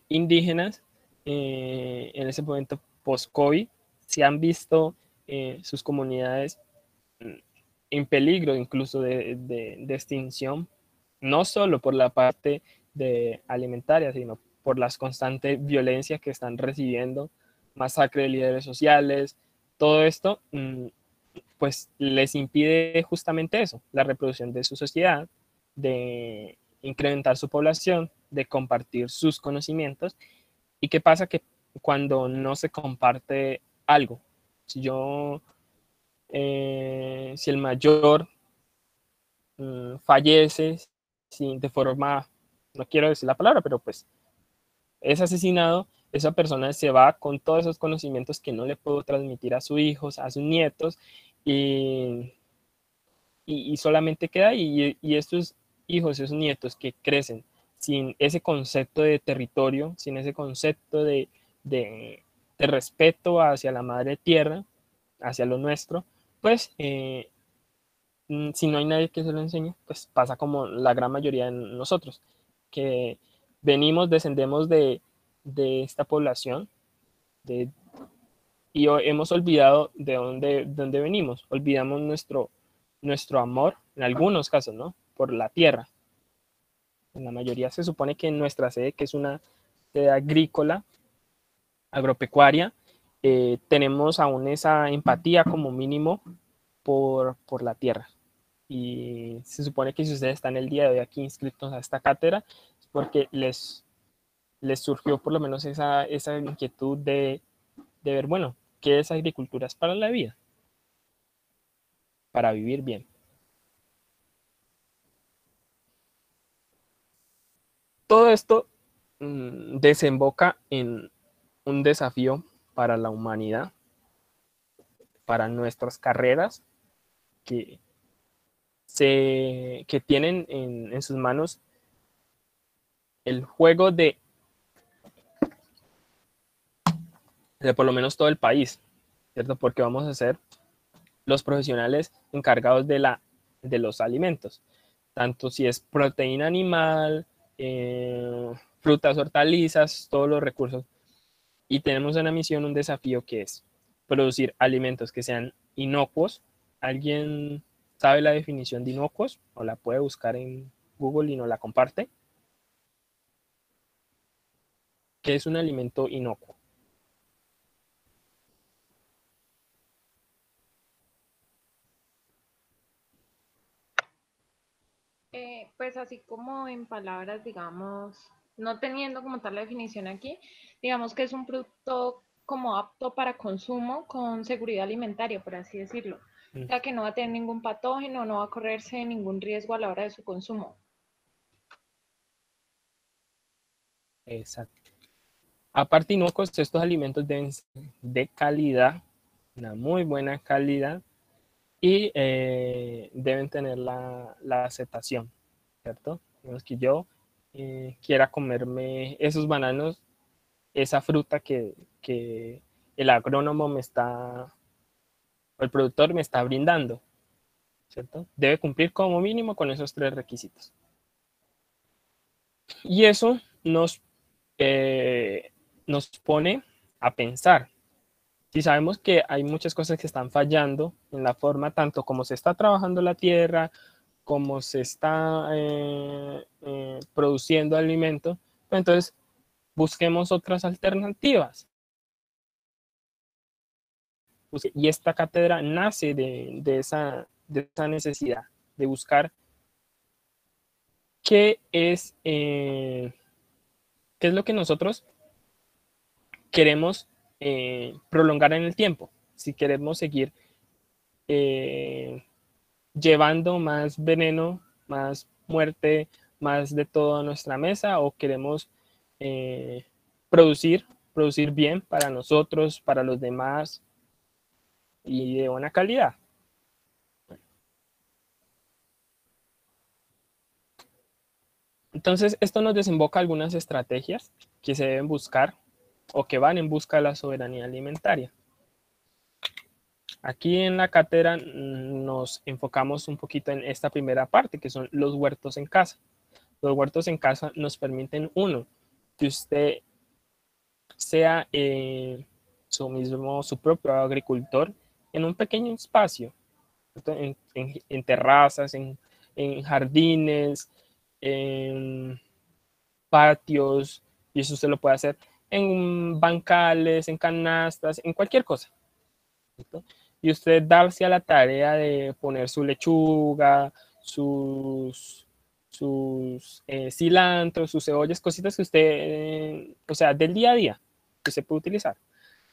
Speaker 2: indígenas en ese momento post-COVID se han visto sus comunidades en peligro incluso de extinción, no solo por la parte de alimentaria, sino por las constantes violencias que están recibiendo, masacre de líderes sociales, todo esto pues les impide justamente eso, la reproducción de su sociedad, de incrementar su población, de compartir sus conocimientos. ¿Y qué pasa? Que cuando no se comparte algo, si yo, si el mayor fallece de forma, no quiero decir la palabra, pero pues es asesinado, esa persona se va con todos esos conocimientos que no le puedo transmitir a sus hijos, a sus nietos, y, y solamente queda ahí. Y estos hijos, esos nietos que crecen sin ese concepto de territorio, sin ese concepto de, de respeto hacia la madre tierra, hacia lo nuestro, pues si no hay nadie que se lo enseñe, pues pasa como la gran mayoría de nosotros, que descendemos de esta población de, y hemos olvidado de dónde venimos, olvidamos nuestro amor, en algunos casos, ¿no? Por la tierra. En la mayoría se supone que nuestra sede, que es una sede agrícola, agropecuaria, tenemos aún esa empatía como mínimo por la tierra. Y se supone que si ustedes están el día de hoy aquí inscritos a esta cátedra, es porque les surgió por lo menos esa inquietud de ver, bueno, ¿qué es agricultura? Es para la vida, para vivir bien. Todo esto desemboca en un desafío para la humanidad, para nuestras carreras, que, que tienen en sus manos el juego de por lo menos todo el país, ¿cierto? Porque vamos a ser los profesionales encargados de los alimentos, tanto si es proteína animal, frutas, hortalizas, todos los recursos. Y tenemos una misión, un desafío que es producir alimentos que sean inocuos. ¿Alguien sabe la definición de inocuos? O la puede buscar en Google y nos la comparte. ¿Qué es un alimento inocuo?
Speaker 6: Pues así como en palabras, digamos, no teniendo como tal la definición aquí, digamos que es un producto como apto para consumo con seguridad alimentaria, por así decirlo. O sea, que no va a tener ningún patógeno, no va a correrse ningún riesgo a la hora de su consumo.
Speaker 2: Exacto. Aparte, inocuos, estos alimentos deben ser de calidad, una muy buena calidad, y deben tener la aceptación, ¿cierto? Digamos que yo quiera comerme esos bananos, esa fruta que el agrónomo me está, o el productor me está brindando, ¿cierto? Debe cumplir como mínimo con esos 3 requisitos. Y eso nos pone a pensar. Si sabemos que hay muchas cosas que están fallando en la forma, tanto como se está trabajando la tierra, como se está produciendo alimento, pues entonces busquemos otras alternativas. Y esta cátedra nace de esa necesidad de buscar qué es lo que nosotros queremos prolongar en el tiempo. Si queremos seguir llevando más veneno, más muerte, más de todo a nuestra mesa, o queremos producir bien para nosotros, para los demás y de buena calidad. Entonces, esto nos desemboca algunas estrategias que se deben buscar o que van en busca de la soberanía alimentaria. Aquí en la cátedra nos enfocamos un poquito en esta primera parte, que son los huertos en casa. Los huertos en casa nos permiten, uno, que usted sea su propio agricultor en un pequeño espacio, en terrazas, en jardines, en patios, y eso usted lo puede hacer en bancales, en canastas, en cualquier cosa, ¿cierto? Y usted darse a la tarea de poner su lechuga, sus cilantros, sus cebollas, cositas que usted, o sea, del día a día, que se puede utilizar.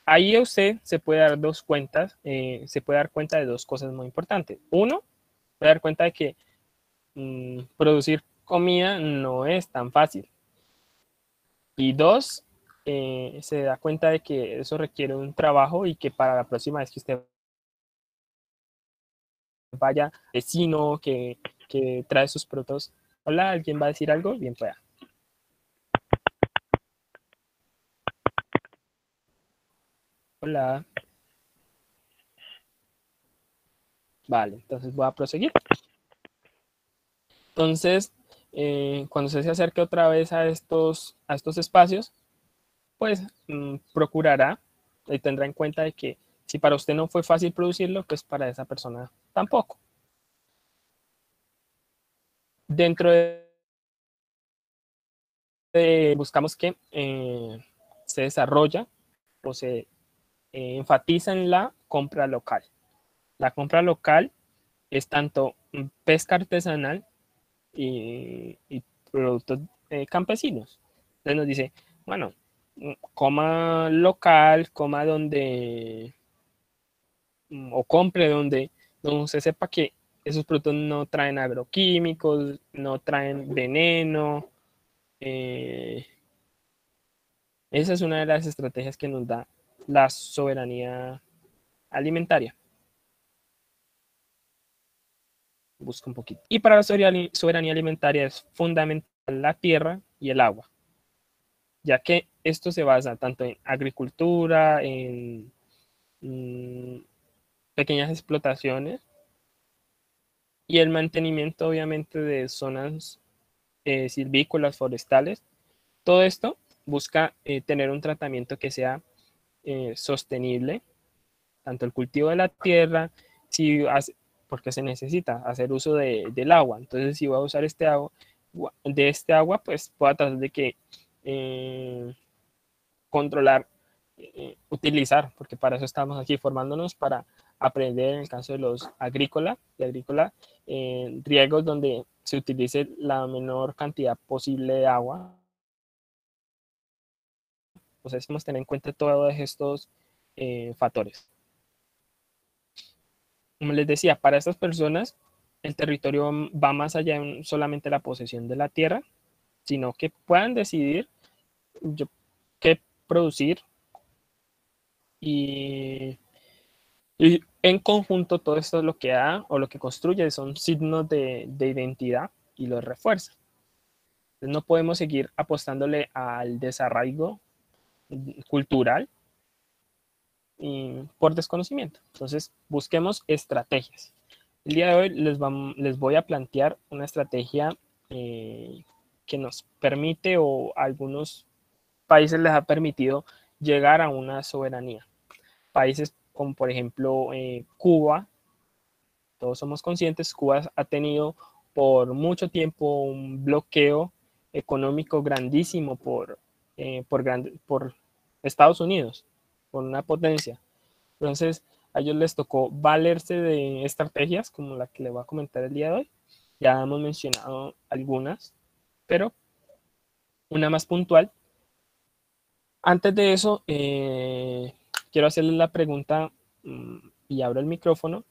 Speaker 2: Ahí usted se puede dar se puede dar cuenta de 2 cosas muy importantes. Uno, puede dar cuenta de que producir comida no es tan fácil. Y 2, se da cuenta de que eso requiere un trabajo y que para la próxima vez que usted vaya, vecino que trae sus productos, hola, ¿alguien va a decir algo? Bien pueda. Hola. Vale, entonces voy a proseguir. Entonces, cuando usted se acerque otra vez a estos espacios, pues procurará y tendrá en cuenta de que si para usted no fue fácil producirlo, pues para esa persona tampoco. Dentro buscamos que se desarrolla o se enfatiza en la compra local. La compra local es tanto pesca artesanal y productos campesinos. Entonces nos dice, bueno, coma local, coma donde, o compre donde usted sepa que esos productos no traen agroquímicos, no traen veneno. Esa es una de las estrategias que nos da la soberanía alimentaria. Busca un poquito. Y para la soberanía alimentaria es fundamental la tierra y el agua, ya que esto se basa tanto en agricultura, en pequeñas explotaciones y el mantenimiento obviamente de zonas silvícolas, forestales. Todo esto busca tener un tratamiento que sea sostenible, tanto el cultivo de la tierra, si hace, porque se necesita hacer uso del agua. Entonces, si voy a usar este agua, pues puedo tratar de que controlar, utilizar, porque para eso estamos aquí formándonos, para aprender en el caso de los agrícola, riegos donde se utilice la menor cantidad posible de agua O sea, debemos tener en cuenta todos estos factores. Como les decía, para estas personas el territorio va más allá de solamente la posesión de la tierra, sino que puedan decidir qué producir y en conjunto todo esto lo que da o lo que construye son signos de identidad y los refuerza. Entonces no podemos seguir apostándole al desarraigo cultural y por desconocimiento. Entonces busquemos estrategias. El día de hoy les voy a plantear una estrategia que nos permite o a algunos países les ha permitido llegar a una soberanía. Países como por ejemplo Cuba, todos somos conscientes, Cuba ha tenido por mucho tiempo un bloqueo económico grandísimo por Estados Unidos, por una potencia. Entonces, a ellos les tocó valerse de estrategias como la que les voy a comentar el día de hoy. Ya hemos mencionado algunas, pero una más puntual. Antes de eso, quiero hacerles la pregunta y abro el micrófono.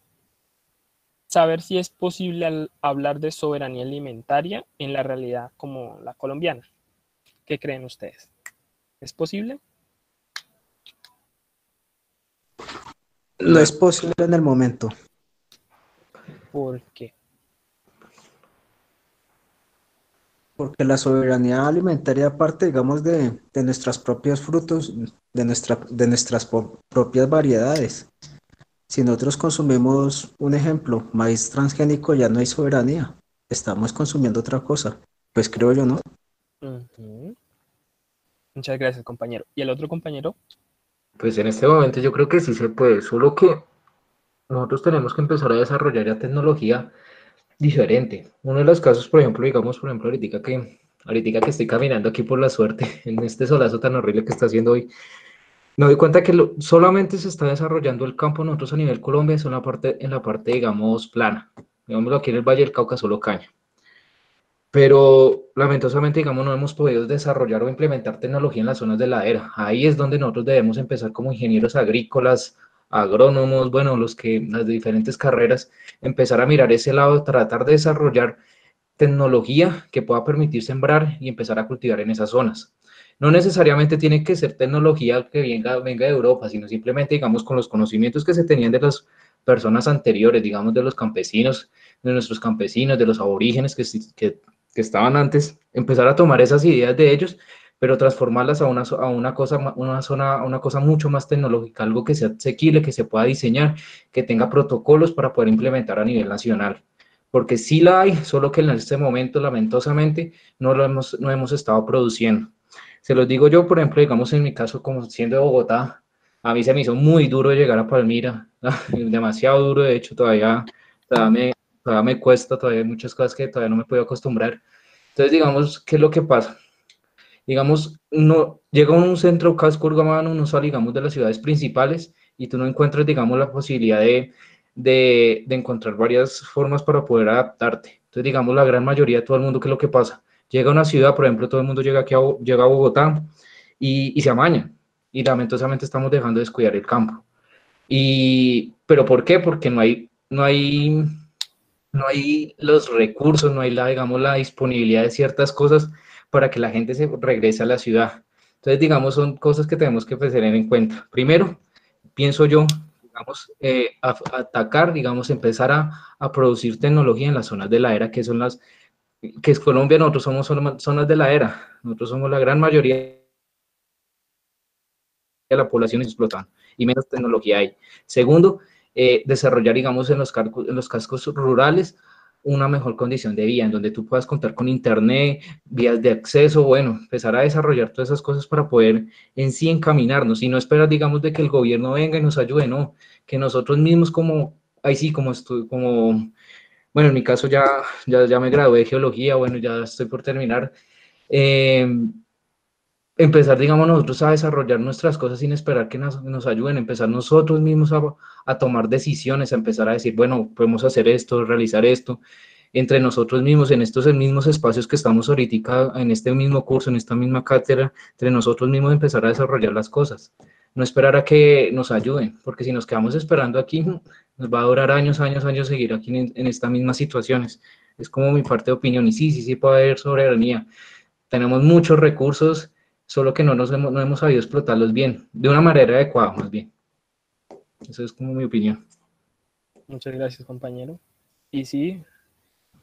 Speaker 2: Saber si es posible hablar de soberanía alimentaria en la realidad como la colombiana. ¿Qué creen ustedes? ¿Es posible?
Speaker 7: No es posible en el momento.
Speaker 2: ¿Por qué?
Speaker 7: Porque la soberanía alimentaria parte, digamos, de nuestros propios frutos, de nuestras propias variedades. Si nosotros consumimos, un ejemplo, maíz transgénico, ya no hay soberanía. Estamos consumiendo otra cosa. Pues creo yo, ¿no?
Speaker 2: Muchas gracias, compañero. ¿Y el otro compañero?
Speaker 8: Pues en este momento yo creo que sí se puede, solo que nosotros tenemos que empezar a desarrollar ya tecnología diferente. Uno de los casos, por ejemplo, digamos, ahorita que estoy caminando aquí por la suerte, en este solazo tan horrible que está haciendo hoy, me doy cuenta que solamente se está desarrollando el campo nosotros a nivel Colombia, es en la parte, digamos, plana. Digamos, aquí en el Valle del Cauca solo caña. Pero lamentablemente, digamos, no hemos podido desarrollar o implementar tecnología en las zonas de ladera. Ahí es donde nosotros debemos empezar como ingenieros agrícolas, agrónomos, bueno, las de diferentes carreras, empezar a mirar ese lado, tratar de desarrollar tecnología que pueda permitir sembrar y empezar a cultivar en esas zonas. No necesariamente tiene que ser tecnología que venga de Europa, sino simplemente, digamos, con los conocimientos que se tenían de las personas anteriores, digamos, de los campesinos, de nuestros campesinos, de los aborígenes que estaban antes, empezar a tomar esas ideas de ellos, pero transformarlas a una cosa mucho más tecnológica, algo que sea asequible, que se pueda diseñar, que tenga protocolos para poder implementar a nivel nacional. Porque sí la hay, solo que en este momento, lamentosamente, no hemos estado produciendo. Se los digo yo, por ejemplo, digamos en mi caso, como siendo de Bogotá, a mí se me hizo muy duro llegar a Palmira, demasiado duro, de hecho, todavía me cuesta, todavía hay muchas cosas que todavía no me puedo acostumbrar. Entonces, digamos, ¿qué es lo que pasa? Digamos, no, llega a un centro casco urbano, no sale, digamos, de las ciudades principales y tú no encuentras, digamos, la posibilidad de encontrar varias formas para poder adaptarte. Entonces, digamos, la gran mayoría de todo el mundo, ¿qué es lo que pasa? Llega a una ciudad, por ejemplo, todo el mundo llega llega a Bogotá y se amaña. Y lamentablemente estamos dejando de descuidar el campo. ¿Pero por qué? Porque no hay los recursos, no hay digamos, la disponibilidad de ciertas cosas para que la gente se regrese a la ciudad. Entonces, digamos, son cosas que tenemos que tener en cuenta. Primero, pienso yo, digamos, atacar, digamos, empezar a producir tecnología en las zonas de la era, que es Colombia, nosotros somos zonas de la era, nosotros somos la gran mayoría de la población explotada y menos tecnología hay. Segundo, desarrollar, digamos, en los cascos rurales una mejor condición de vida, en donde tú puedas contar con internet, vías de acceso, bueno, empezar a desarrollar todas esas cosas para poder en sí encaminarnos y no esperar, digamos, de que el gobierno venga y nos ayude, no, que nosotros mismos bueno, en mi caso ya me gradué de geología, bueno, ya estoy por terminar, empezar, digamos, nosotros a desarrollar nuestras cosas sin esperar que nos ayuden, empezar nosotros mismos a tomar decisiones, a empezar a decir, bueno, podemos hacer esto, realizar esto. entre nosotros mismos, en estos mismos espacios que estamos ahorita, en este mismo curso, en esta misma cátedra, entre nosotros mismos empezar a desarrollar las cosas. No esperar a que nos ayuden, porque si nos quedamos esperando aquí, nos va a durar años, años, años seguir aquí en estas mismas situaciones. Es como mi parte de opinión, y sí puede haber soberanía. Tenemos muchos recursos, solo que no hemos sabido explotarlos bien, de una manera adecuada, más bien. Eso es como mi opinión.
Speaker 2: Muchas gracias, compañero. Y sí,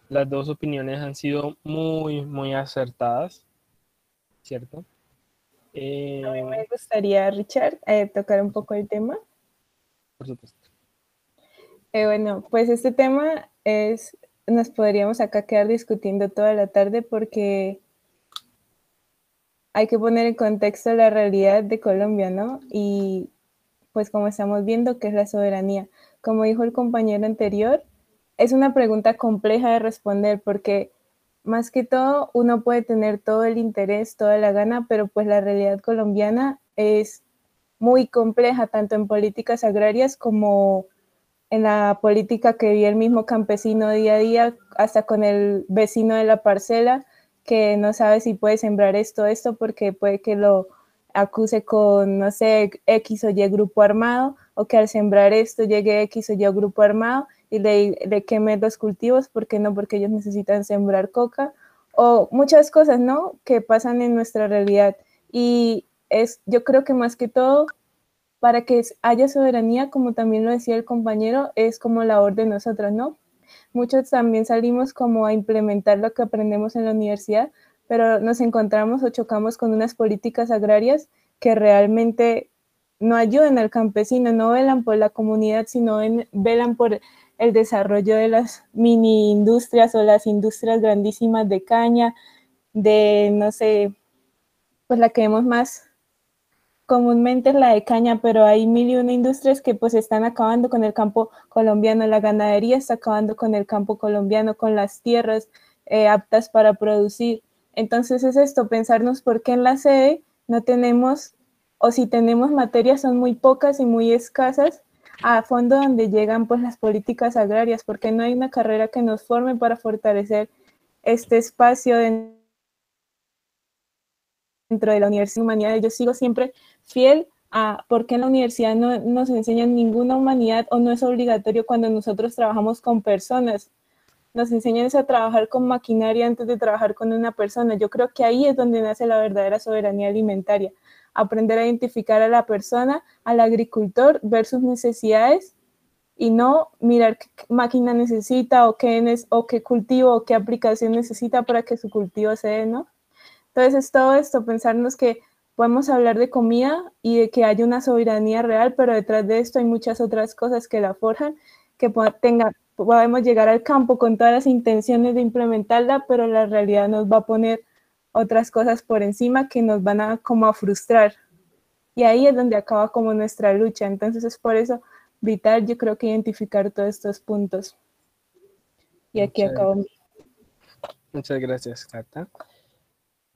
Speaker 2: las dos opiniones han sido muy acertadas, ¿cierto?
Speaker 1: A mí me gustaría, Richard, tocar un poco el tema.
Speaker 2: Por supuesto.
Speaker 1: Bueno, pues este tema nos podríamos acá quedar discutiendo toda la tarde porque hay que poner en contexto la realidad de Colombia, ¿no? Y pues como estamos viendo, ¿qué es la soberanía? Como dijo el compañero anterior, es una pregunta compleja de responder porque más que todo uno puede tener todo el interés, toda la gana, pero pues la realidad colombiana es muy compleja, tanto en políticas agrarias como en la política que vive el mismo campesino día a día, hasta con el vecino de la parcela, que no sabe si puede sembrar esto, porque puede que lo acuse con, no sé, X o Y grupo armado, o que al sembrar esto llegue X o Y grupo armado y le queme los cultivos, ¿por qué no? Porque ellos necesitan sembrar coca, o muchas cosas, ¿no?, que pasan en nuestra realidad. Y yo creo que más que todo, para que haya soberanía, como también lo decía el compañero, es como labor de nosotros, ¿no? Muchos también salimos como a implementar lo que aprendemos en la universidad, pero nos encontramos o chocamos con unas políticas agrarias que realmente no ayudan al campesino, no velan por la comunidad, sino velan por el desarrollo de las mini industrias o las industrias grandísimas de caña, de, no sé, pues la que vemos más comúnmente es la de caña, pero hay mil y una industrias que pues están acabando con el campo colombiano. La ganadería está acabando con el campo colombiano, con las tierras aptas para producir. Entonces es esto, pensarnos por qué en la sede no tenemos, o si tenemos materias son muy pocas y muy escasas, a fondo donde llegan pues las políticas agrarias, porque no hay una carrera que nos forme para fortalecer este espacio dentro de la Universidad de Humanidades. Yo sigo siempre fiel a por qué en la universidad no nos enseñan ninguna humanidad, o no es obligatorio cuando nosotros trabajamos con personas. Nos enseñan a trabajar con maquinaria antes de trabajar con una persona. Yo creo que ahí es donde nace la verdadera soberanía alimentaria. Aprender a identificar a la persona, al agricultor, ver sus necesidades y no mirar qué máquina necesita o qué cultivo o qué aplicación necesita para que su cultivo se dé, ¿no? Entonces es todo esto, pensarnos que podemos hablar de comida y de que haya una soberanía real, pero detrás de esto hay muchas otras cosas que la forjan, que podemos llegar al campo con todas las intenciones de implementarla, pero la realidad nos va a poner otras cosas por encima que nos van a como a frustrar. Y ahí es donde acaba como nuestra lucha. Entonces es por eso vital, yo creo, que identificar todos estos puntos. Y aquí acabo.
Speaker 2: Muchas gracias, Cata.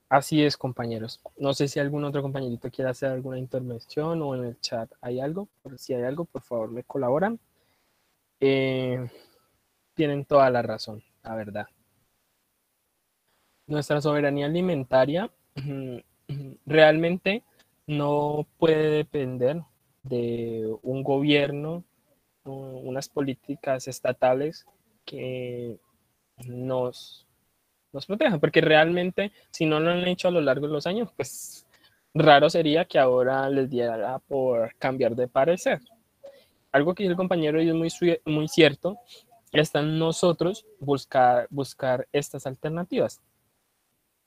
Speaker 2: Así es, compañeros. No sé si algún otro compañerito quiere hacer alguna intervención o en el chat hay algo. Si hay algo, por favor, me colaboran. Tienen toda la razón, la verdad. Nuestra soberanía alimentaria realmente no puede depender de un gobierno, unas políticas estatales que nos protejan, porque realmente si no lo han hecho a lo largo de los años, pues raro sería que ahora les diera por cambiar de parecer. Algo que dice el compañero y es muy cierto, está en nosotros buscar estas alternativas.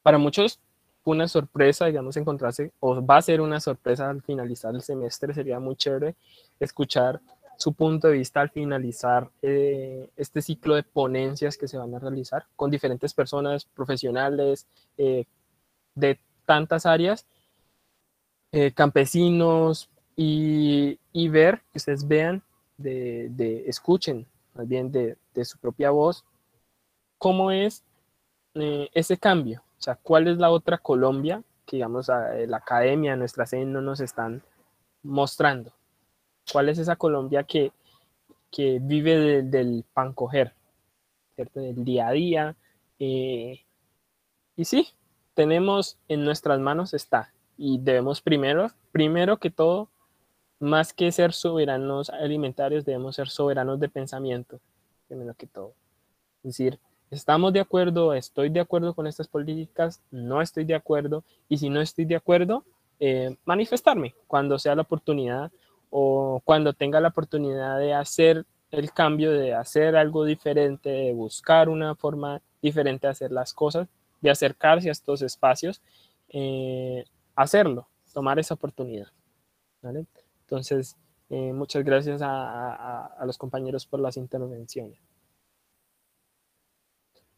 Speaker 2: Para muchos fue una sorpresa, digamos, encontrarse, o va a ser una sorpresa al finalizar el semestre. Sería muy chévere escuchar su punto de vista al finalizar este ciclo de ponencias que se van a realizar con diferentes personas profesionales de tantas áreas, campesinos, y ver, que ustedes vean, escuchen más bien de su propia voz, cómo es ese cambio. O sea, ¿cuál es la otra Colombia que, digamos, la academia, nuestra sede no nos están mostrando? ¿Cuál es esa Colombia que vive del pan coger? ¿cierto? Del día a día. Y sí, tenemos en nuestras manos está. Y debemos primero que todo, más que ser soberanos alimentarios, debemos ser soberanos de pensamiento, primero que todo. Es decir, estamos de acuerdo, estoy de acuerdo con estas políticas, no estoy de acuerdo, y si no estoy de acuerdo, manifestarme cuando sea la oportunidad o cuando tenga la oportunidad de hacer el cambio, de hacer algo diferente, de buscar una forma diferente de hacer las cosas, de acercarse a estos espacios, hacerlo, tomar esa oportunidad, ¿vale? Entonces, muchas gracias a los compañeros por las intervenciones.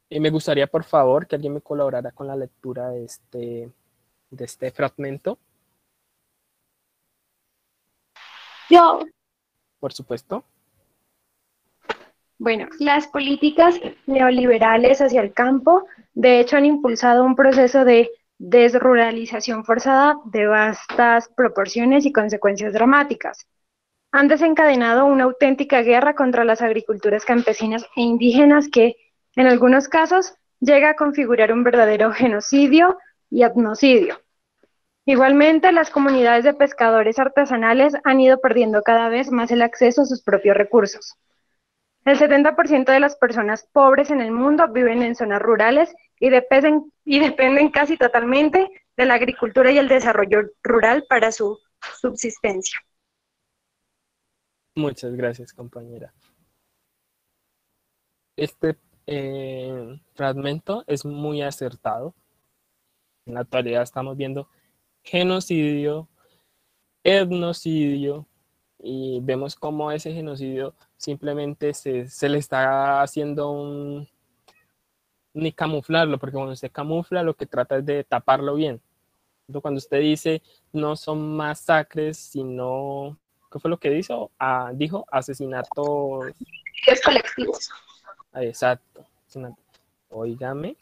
Speaker 2: Me gustaría, por favor, que alguien me colaborara con la lectura de este fragmento.
Speaker 9: Yo.
Speaker 2: Por supuesto.
Speaker 9: Bueno, las políticas neoliberales hacia el campo, de hecho, han impulsado un proceso de desruralización forzada de vastas proporciones y consecuencias dramáticas. Han desencadenado una auténtica guerra contra las agriculturas campesinas e indígenas que, en algunos casos, llega a configurar un verdadero genocidio y etnocidio. Igualmente, las comunidades de pescadores artesanales han ido perdiendo cada vez más el acceso a sus propios recursos. El 70% de las personas pobres en el mundo viven en zonas rurales y dependen casi totalmente de la agricultura y el desarrollo rural para su subsistencia.
Speaker 2: Muchas gracias, compañera. Este fragmento es muy acertado. En la actualidad estamos viendo genocidio, etnocidio, y vemos cómo ese genocidio simplemente se le está haciendo ni camuflarlo, porque cuando usted camufla lo que trata es de taparlo bien. Entonces, cuando usted dice no son masacres, sino, ¿qué fue lo que dijo? Dijo asesinatos
Speaker 9: Colectivos.
Speaker 2: Exacto. Óigame,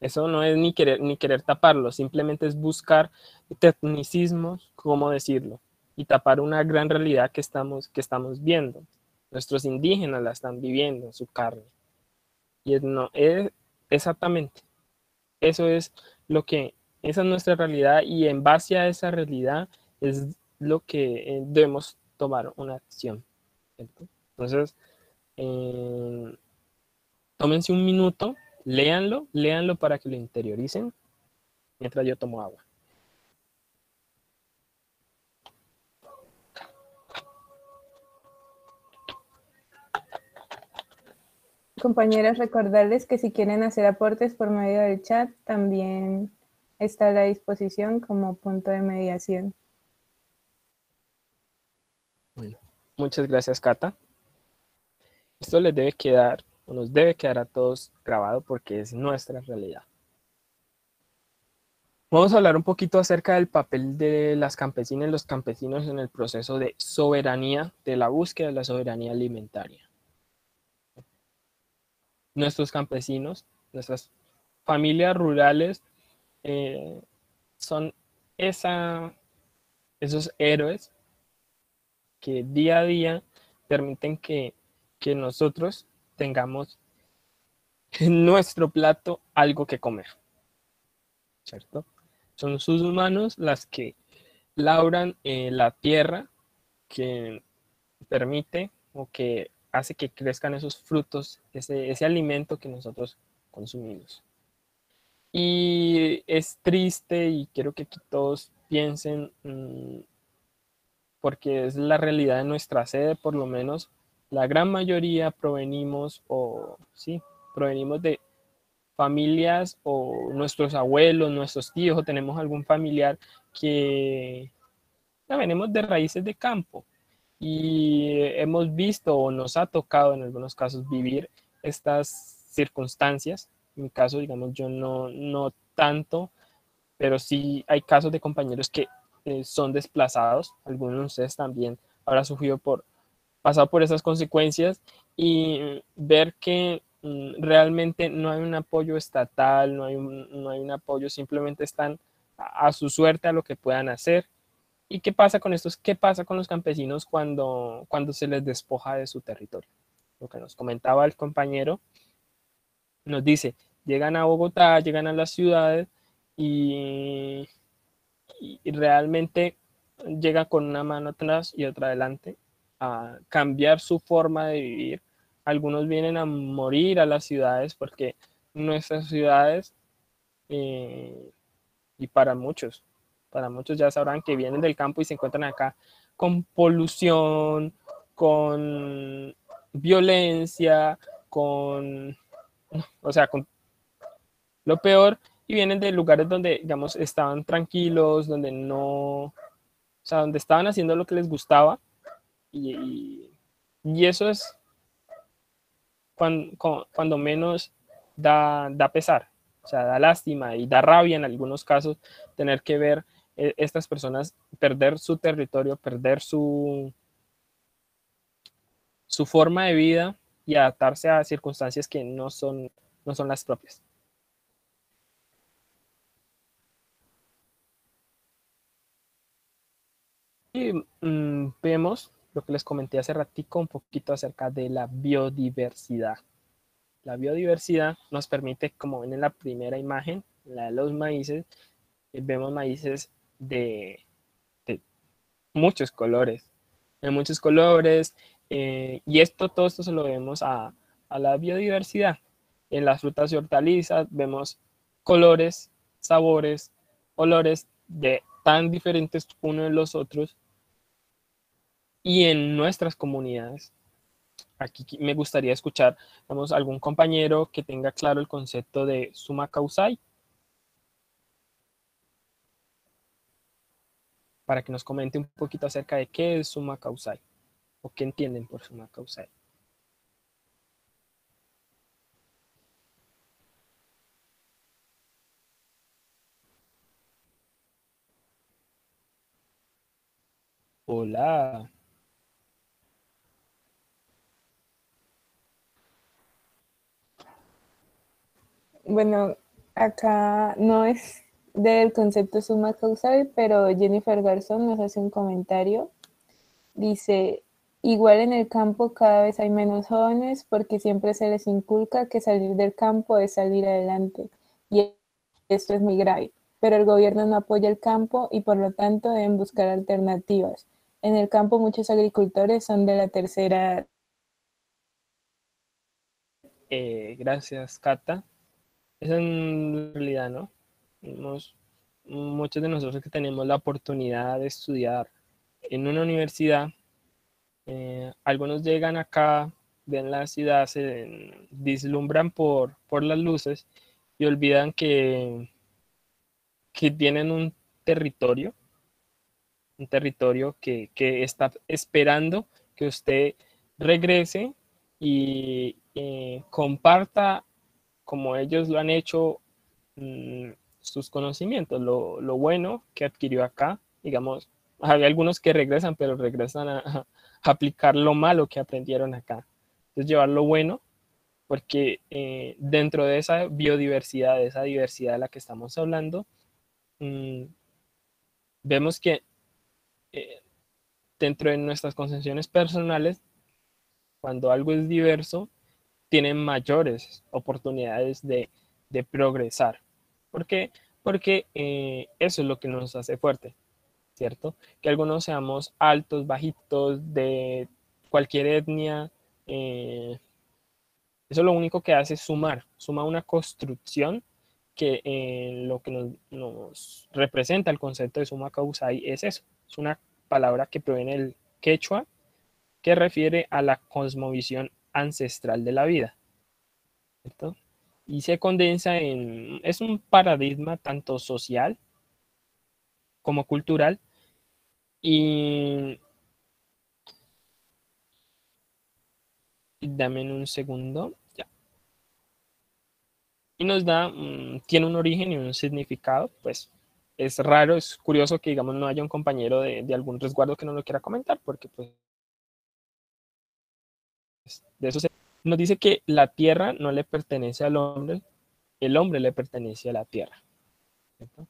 Speaker 2: eso no es ni querer taparlo, simplemente es buscar tecnicismos, ¿cómo decirlo? Y tapar una gran realidad que estamos viendo. Nuestros indígenas la están viviendo en su carne. Y es exactamente, eso es esa es nuestra realidad, y en base a esa realidad es lo que debemos tomar una acción, ¿cierto? Entonces, tómense un minuto, léanlo para que lo interioricen mientras yo tomo agua.
Speaker 1: Compañeros, recordarles que si quieren hacer aportes por medio del chat, también está a la disposición como punto de mediación.
Speaker 2: Bueno, muchas gracias, Cata. Esto les debe quedar, o nos debe quedar a todos grabado porque es nuestra realidad. Vamos a hablar un poquito acerca del papel de las campesinas y los campesinos en el proceso de soberanía, de la búsqueda de la soberanía alimentaria. Nuestros campesinos, nuestras familias rurales son esos héroes que día a día permiten que nosotros tengamos en nuestro plato algo que comer, ¿cierto? Son sus manos las que labran la tierra que permite o que hace que crezcan esos frutos, ese alimento que nosotros consumimos. Y es triste, y quiero que aquí todos piensen, porque es la realidad de nuestra sede, por lo menos la gran mayoría provenimos de familias, o nuestros abuelos, nuestros tíos, o tenemos algún familiar que venimos de raíces de campo. Y hemos visto, o nos ha tocado en algunos casos, vivir estas circunstancias. En mi caso, digamos, yo no tanto, pero sí hay casos de compañeros que son desplazados. Algunos de ustedes también habrán pasado por esas consecuencias, y ver que realmente no hay un apoyo estatal, no hay un apoyo, simplemente están a su suerte, a lo que puedan hacer. ¿Y qué pasa con estos? ¿Qué pasa con los campesinos cuando se les despoja de su territorio? Lo que nos comentaba el compañero, nos dice, llegan a Bogotá, llegan a las ciudades y realmente llegan con una mano atrás y otra adelante a cambiar su forma de vivir. Algunos vienen a morir a las ciudades porque nuestras ciudades, y para muchos ya sabrán que vienen del campo y se encuentran acá con polución, con violencia, o sea, con lo peor, y vienen de lugares donde, digamos, estaban tranquilos, donde no, o sea, donde estaban haciendo lo que les gustaba, y eso es cuando menos da pesar, o sea, da lástima y da rabia en algunos casos tener que ver estas personas perder su territorio, perder su forma de vida y adaptarse a circunstancias que no son las propias. Y vemos lo que les comenté hace ratico, un poquito acerca de la biodiversidad. La biodiversidad nos permite, como ven en la primera imagen, la de los maíces, vemos maíces de muchos colores, y todo esto se lo vemos a la biodiversidad. En las frutas y hortalizas vemos colores, sabores, olores de tan diferentes unos de los otros, y en nuestras comunidades. Aquí me gustaría escuchar, vamos, algún compañero que tenga claro el concepto de summa causai, para que nos comente un poquito acerca de qué es summa causai o qué entienden por summa causai. Hola.
Speaker 1: Bueno, acá no es del concepto summa causal, pero Jennifer Garzón nos hace un comentario. Dice, igual en el campo cada vez hay menos jóvenes porque siempre se les inculca que salir del campo es salir adelante. Y esto es muy grave. Pero el gobierno no apoya el campo y por lo tanto deben buscar alternativas. En el campo muchos agricultores son de la tercera edad.
Speaker 2: Gracias, Cata. Esa en realidad, ¿no? Muchos de nosotros que tenemos la oportunidad de estudiar en una universidad, algunos llegan acá, ven la ciudad, se vislumbran por las luces y olvidan que tienen un territorio que está esperando que usted regrese y comparta, como ellos lo han hecho, sus conocimientos, lo bueno que adquirió acá. Digamos, hay algunos que regresan, pero regresan a aplicar lo malo que aprendieron acá. Entonces, llevar lo bueno, porque dentro de esa biodiversidad, de esa diversidad de la que estamos hablando, vemos que dentro de nuestras concepciones personales, cuando algo es diverso, tienen mayores oportunidades de progresar. ¿Por qué? Porque eso es lo que nos hace fuerte, ¿cierto? Que algunos seamos altos, bajitos, de cualquier etnia, eso lo único que hace es suma una construcción que lo que nos representa el concepto de summa causai es eso, es una palabra que proviene del quechua, que refiere a la cosmovisión ancestral de la vida, ¿cierto? Y se condensa es un paradigma tanto social como cultural, y dame un segundo, ya. Y nos da, tiene un origen y un significado, pues es raro, es curioso que, digamos, no haya un compañero de algún resguardo que no lo quiera comentar, porque pues de eso nos dice que la tierra no le pertenece al hombre, el hombre le pertenece a la tierra, ¿cierto?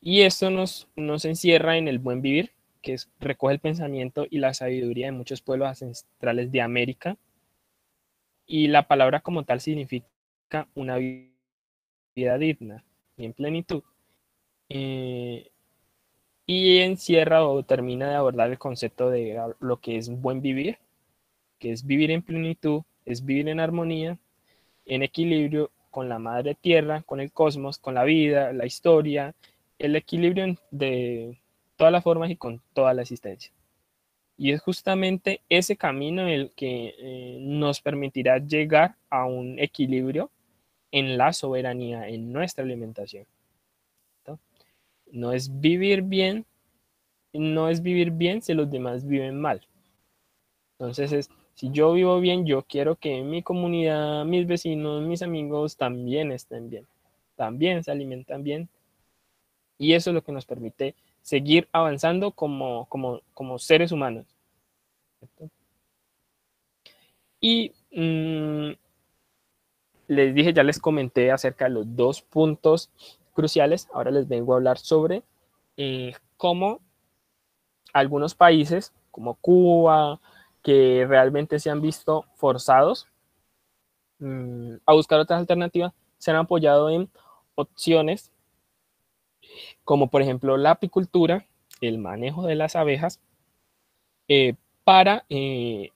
Speaker 2: Y esto nos encierra en el buen vivir, que recoge el pensamiento y la sabiduría de muchos pueblos ancestrales de América, y la palabra como tal significa una vida digna y en plenitud. Y encierra o termina de abordar el concepto de lo que es buen vivir, que es vivir en plenitud, es vivir en armonía, en equilibrio con la madre tierra, con el cosmos, con la vida, la historia, el equilibrio de todas las formas y con toda la existencia. Y es justamente ese camino el que nos permitirá llegar a un equilibrio en la soberanía, en nuestra alimentación. ¿No? No es vivir bien si los demás viven mal. Entonces, si yo vivo bien, yo quiero que mi comunidad, mis vecinos, mis amigos también estén bien, también se alimentan bien. Y eso es lo que nos permite seguir avanzando como seres humanos. ¿Cierto? Y les dije, ya les comenté acerca de los 2 puntos cruciales. Ahora les vengo a hablar sobre cómo algunos países, como Cuba, que realmente se han visto forzados a buscar otras alternativas, se han apoyado en opciones como por ejemplo la apicultura, el manejo de las abejas, para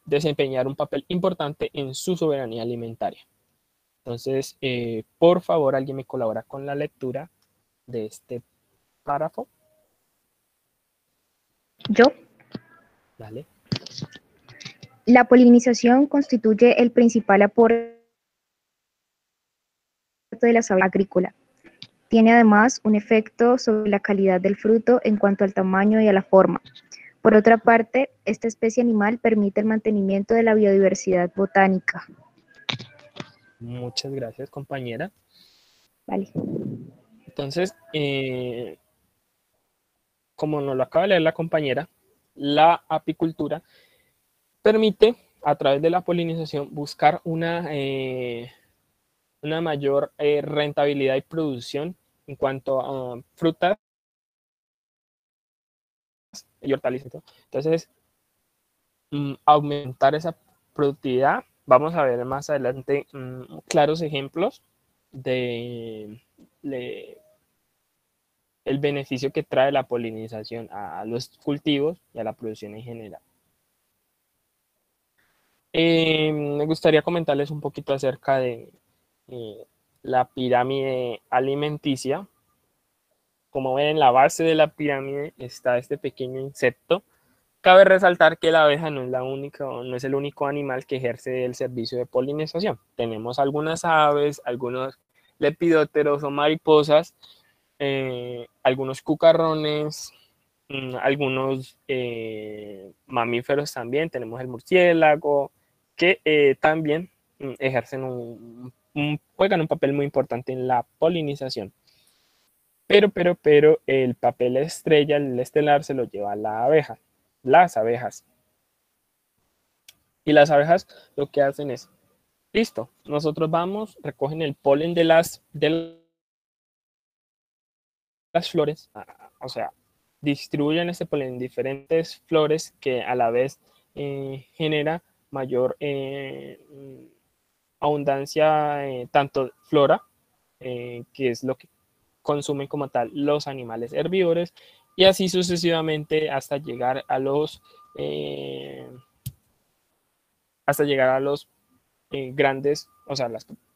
Speaker 2: desempeñar un papel importante en su soberanía alimentaria. Entonces, por favor, alguien me colabora con la lectura de este párrafo.
Speaker 10: Yo.
Speaker 2: Dale.
Speaker 10: La polinización constituye el principal aporte de la abeja agrícola. Tiene además un efecto sobre la calidad del fruto en cuanto al tamaño y a la forma. Por otra parte, esta especie animal permite el mantenimiento de la biodiversidad botánica.
Speaker 2: Muchas gracias, compañera.
Speaker 10: Vale.
Speaker 2: Entonces, como nos lo acaba de leer la compañera, la apicultura permite, a través de la polinización, buscar una mayor rentabilidad y producción en cuanto a frutas y hortalizas. Entonces, aumentar esa productividad. Vamos a ver más adelante claros ejemplos de el beneficio que trae la polinización a los cultivos y a la producción en general. Me gustaría comentarles un poquito acerca de la pirámide alimenticia. Como ven, en la base de la pirámide está este pequeño insecto. Cabe resaltar que la abeja no es el único animal que ejerce el servicio de polinización. Tenemos algunas aves, algunos lepidópteros o mariposas, algunos cucarrones, algunos mamíferos también. Tenemos el murciélago, que también ejercen juegan un papel muy importante en la polinización. Pero el papel estrella, el estelar, se lo lleva la abeja, las abejas. Y las abejas lo que hacen es, listo, nosotros vamos, recogen el polen de las flores, o sea, distribuyen ese polen en diferentes flores que a la vez genera mayor abundancia, tanto flora, que es lo que consumen como tal los animales herbívoros, y así sucesivamente hasta llegar a los grandes, o sea,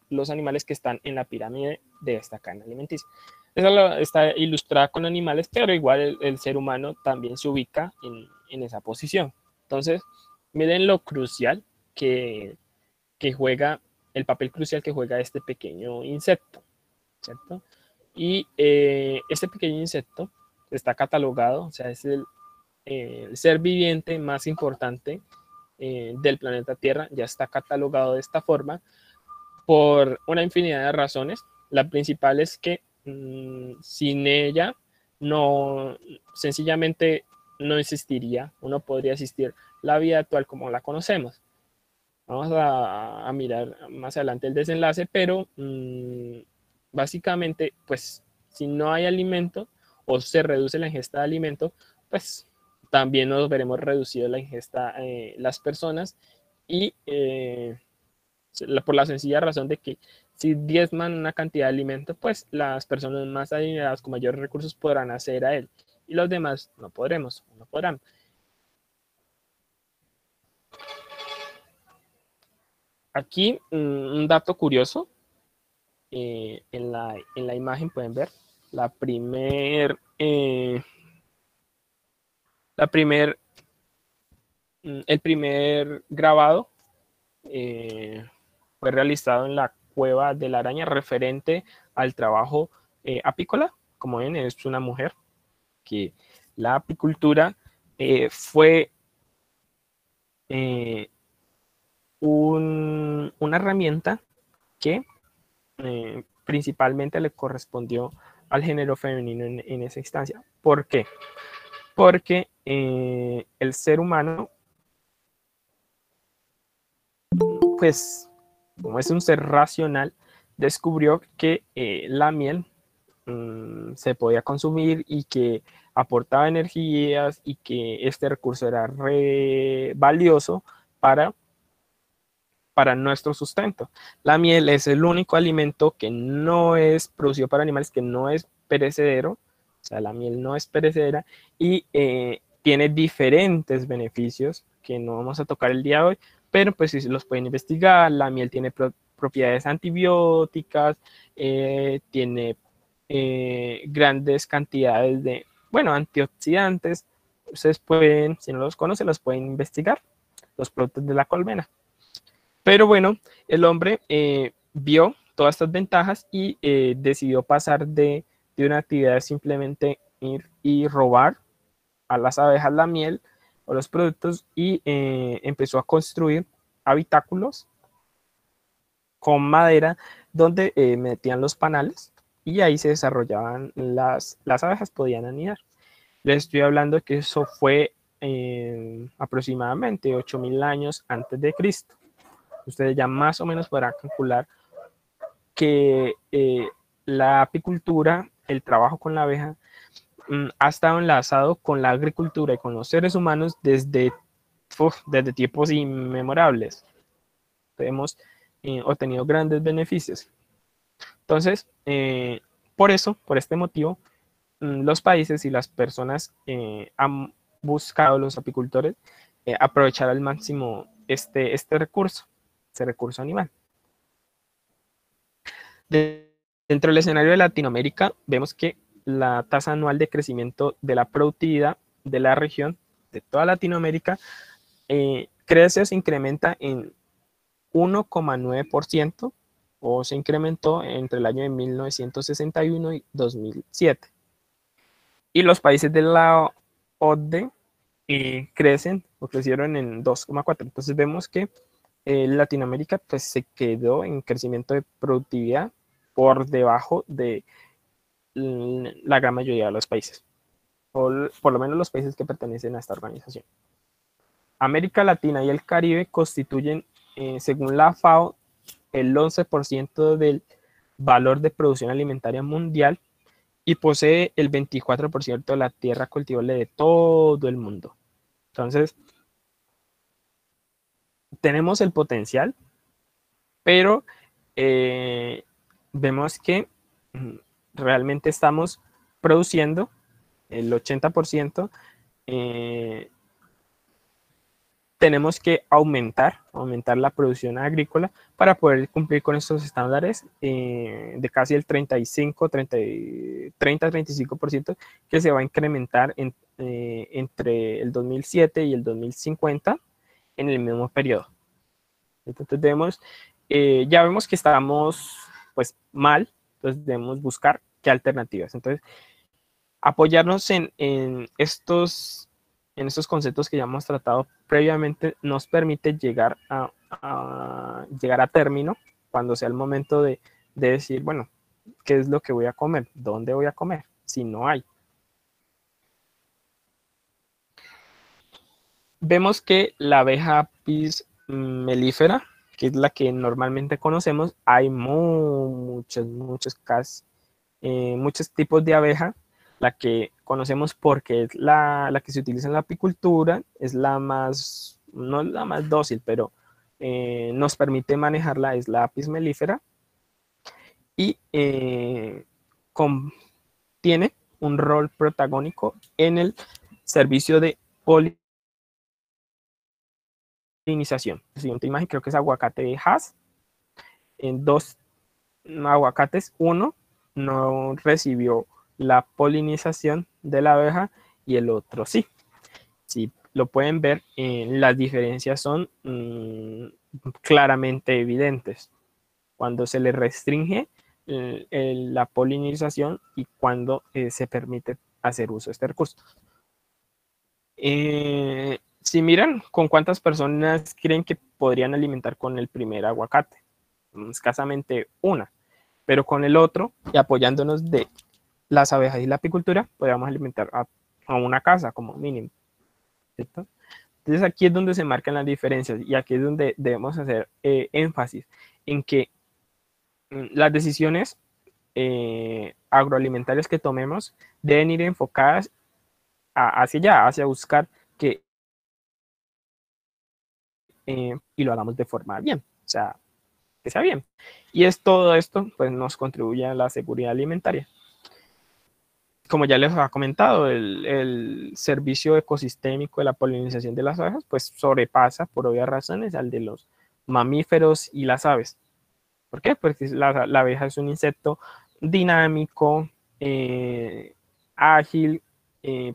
Speaker 2: los animales que están en la pirámide de esta cadena alimenticia. Esa está ilustrada con animales, pero igual el ser humano también se ubica en esa posición. Entonces, miren lo crucial que juega, el papel crucial que juega este pequeño insecto, ¿cierto? Y este pequeño insecto está catalogado, o sea, es el ser viviente más importante del planeta Tierra, ya está catalogado de esta forma por una infinidad de razones. La principal es que sin ella sencillamente no existiría, no podría existir la vida actual como la conocemos. Vamos a mirar más adelante el desenlace, pero básicamente, pues, si no hay alimento o se reduce la ingesta de alimento, pues también nos veremos reducido la ingesta las personas, y por la sencilla razón de que si diezman una cantidad de alimento, pues las personas más adineradas con mayores recursos podrán acceder a él y los demás no podremos, no podrán. Aquí un dato curioso, en la imagen pueden ver el primer grabado fue realizado en la cueva de la araña referente al trabajo apícola. Como ven, es una mujer, que la apicultura fue una herramienta que principalmente le correspondió al género femenino en esa instancia. ¿Por qué? Porque el ser humano, pues, como es un ser racional, descubrió que la miel se podía consumir y que aportaba energías y que este recurso era re valioso para nuestro sustento. La miel es el único alimento que no es producido para animales, que no es perecedero, o sea, la miel no es perecedera y tiene diferentes beneficios que no vamos a tocar el día de hoy, pero pues sí los pueden investigar. La miel tiene propiedades antibióticas, tiene grandes cantidades de, bueno, antioxidantes. Ustedes pueden, si no los conocen, los pueden investigar, los productos de la colmena. Pero bueno, el hombre vio todas estas ventajas y decidió pasar de una actividad de simplemente ir y robar a las abejas la miel o los productos y empezó a construir habitáculos con madera donde metían los panales y ahí se desarrollaban las abejas, podían anidar. Les estoy hablando de que eso fue aproximadamente 8.000 años antes de Cristo. Ustedes ya más o menos podrán calcular que la apicultura, el trabajo con la abeja, ha estado enlazado con la agricultura y con los seres humanos desde tiempos inmemorables. Hemos obtenido grandes beneficios. Entonces, por este motivo, los países y las personas han buscado, los apicultores, aprovechar al máximo este recurso animal. Dentro del escenario de Latinoamérica, vemos que la tasa anual de crecimiento de la productividad de la región, de toda Latinoamérica, crece o se incrementa en 1,9%, o se incrementó entre el año de 1961 y 2007. Y los países de la OCDE crecieron en 2,4%. Entonces vemos que Latinoamérica pues se quedó en crecimiento de productividad por debajo de la gran mayoría de los países, o por lo menos los países que pertenecen a esta organización. América Latina y el Caribe constituyen, según la FAO, el 11% del valor de producción alimentaria mundial y posee el 24% de la tierra cultivable de todo el mundo. Entonces, tenemos el potencial, pero vemos que realmente estamos produciendo el 80%. Tenemos que aumentar la producción agrícola para poder cumplir con estos estándares de casi el 30-35% que se va a incrementar entre el 2007 y el 2050 en el mismo periodo. Entonces ya vemos que estamos pues mal, entonces debemos buscar qué alternativas. Entonces, apoyarnos en estos conceptos que ya hemos tratado previamente nos permite llegar a término cuando sea el momento de decir, bueno, ¿qué es lo que voy a comer? ¿Dónde voy a comer? Si no hay. Vemos que la abeja Apis mellifera, que es la que normalmente conocemos, hay muchos tipos de abeja. La que conocemos porque es la que se utiliza en la apicultura, es la más, no es la más dócil, pero nos permite manejarla, es la Apis mellifera. y tiene un rol protagónico en el servicio de polinización. La siguiente imagen creo que es aguacate de Hass. En 2 aguacates, uno no recibió la polinización de la abeja y el otro sí. Si lo pueden ver, las diferencias son claramente evidentes cuando se le restringe la polinización y cuando se permite hacer uso de este recurso. Si miran con cuántas personas creen que podrían alimentar con el primer aguacate, escasamente una, pero con el otro, y apoyándonos de las abejas y la apicultura, podríamos alimentar a una casa como mínimo, ¿cierto? Entonces aquí es donde se marcan las diferencias y aquí es donde debemos hacer énfasis en que las decisiones agroalimentarias que tomemos deben ir enfocadas hacia allá, hacia buscar que y lo hagamos de forma bien, o sea, que sea bien. Y es todo esto, pues nos contribuye a la seguridad alimentaria. Como ya les había comentado, el servicio ecosistémico de la polinización de las abejas, pues sobrepasa por obvias razones al de los mamíferos y las aves. ¿Por qué? Porque la abeja es un insecto dinámico, ágil,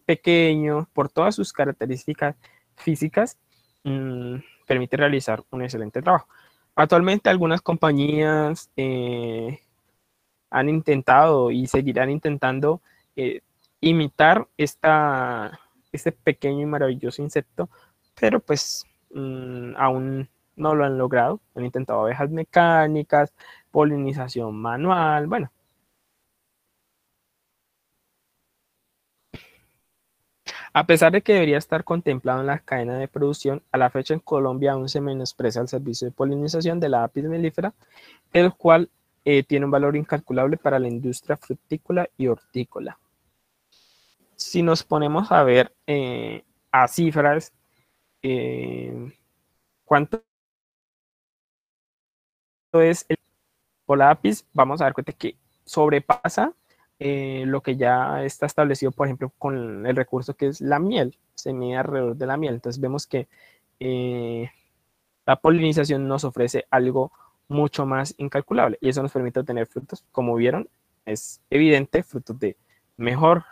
Speaker 2: pequeño, por todas sus características físicas, permite realizar un excelente trabajo. Actualmente algunas compañías han intentado y seguirán intentando imitar este pequeño y maravilloso insecto, pero pues aún no lo han logrado. Han intentado abejas mecánicas, polinización manual, bueno. A pesar de que debería estar contemplado en la cadena de producción, a la fecha en Colombia aún se menosprecia el servicio de polinización de la Apis mellifera, el cual tiene un valor incalculable para la industria frutícola y hortícola. Si nos ponemos a ver a cifras, ¿cuánto es el Apis? Vamos a dar cuenta que sobrepasa lo que ya está establecido, por ejemplo, con el recurso que es la miel, se mide alrededor de la miel. Entonces vemos que la polinización nos ofrece algo mucho más incalculable y eso nos permite obtener frutos, como vieron, es evidente, frutos de mayor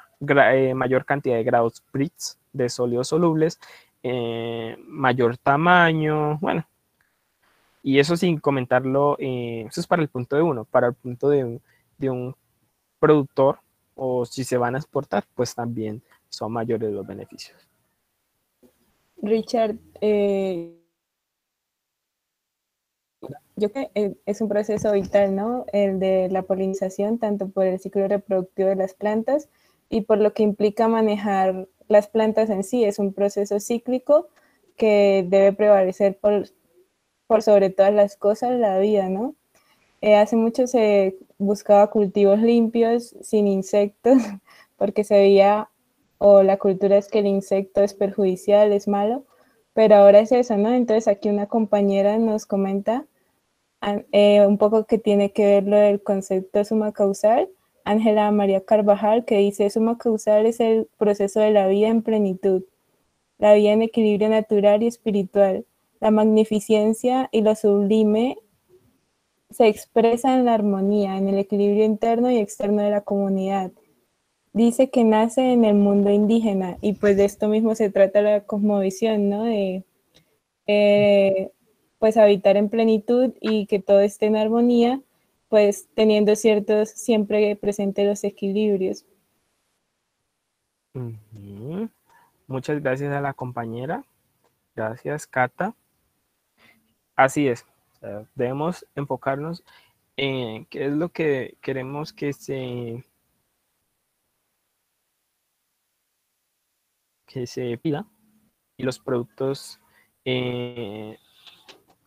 Speaker 2: cantidad de grados Brix, de sólidos solubles, mayor tamaño, bueno, y eso sin comentarlo, eso es para el punto de uno, para el punto de un productor, o si se van a exportar, pues también son mayores los beneficios.
Speaker 1: Richard, yo creo que es un proceso vital, ¿no? El de la polinización, tanto por el ciclo reproductivo de las plantas y por lo que implica manejar las plantas en sí. Es un proceso cíclico que debe prevalecer por sobre todas las cosas la vida, ¿no? Hace mucho se buscaba cultivos limpios, sin insectos, porque se veía, o la cultura es que el insecto es perjudicial, es malo, pero ahora es eso, ¿no? Entonces aquí una compañera nos comenta un poco que tiene que ver lo del concepto de suma causal, Ángela María Carvajal, que dice: suma causal es el proceso de la vida en plenitud, la vida en equilibrio natural y espiritual. La magnificencia y lo sublime se expresa en la armonía, en el equilibrio interno y externo de la comunidad. Dice que nace en el mundo indígena y pues de esto mismo se trata la cosmovisión, ¿no? De pues habitar en plenitud y que todo esté en armonía, pues teniendo ciertos, siempre presentes los equilibrios.
Speaker 2: Muchas gracias a la compañera. Gracias, Cata. Así es. Debemos enfocarnos en qué es lo que queremos que se pida y los productos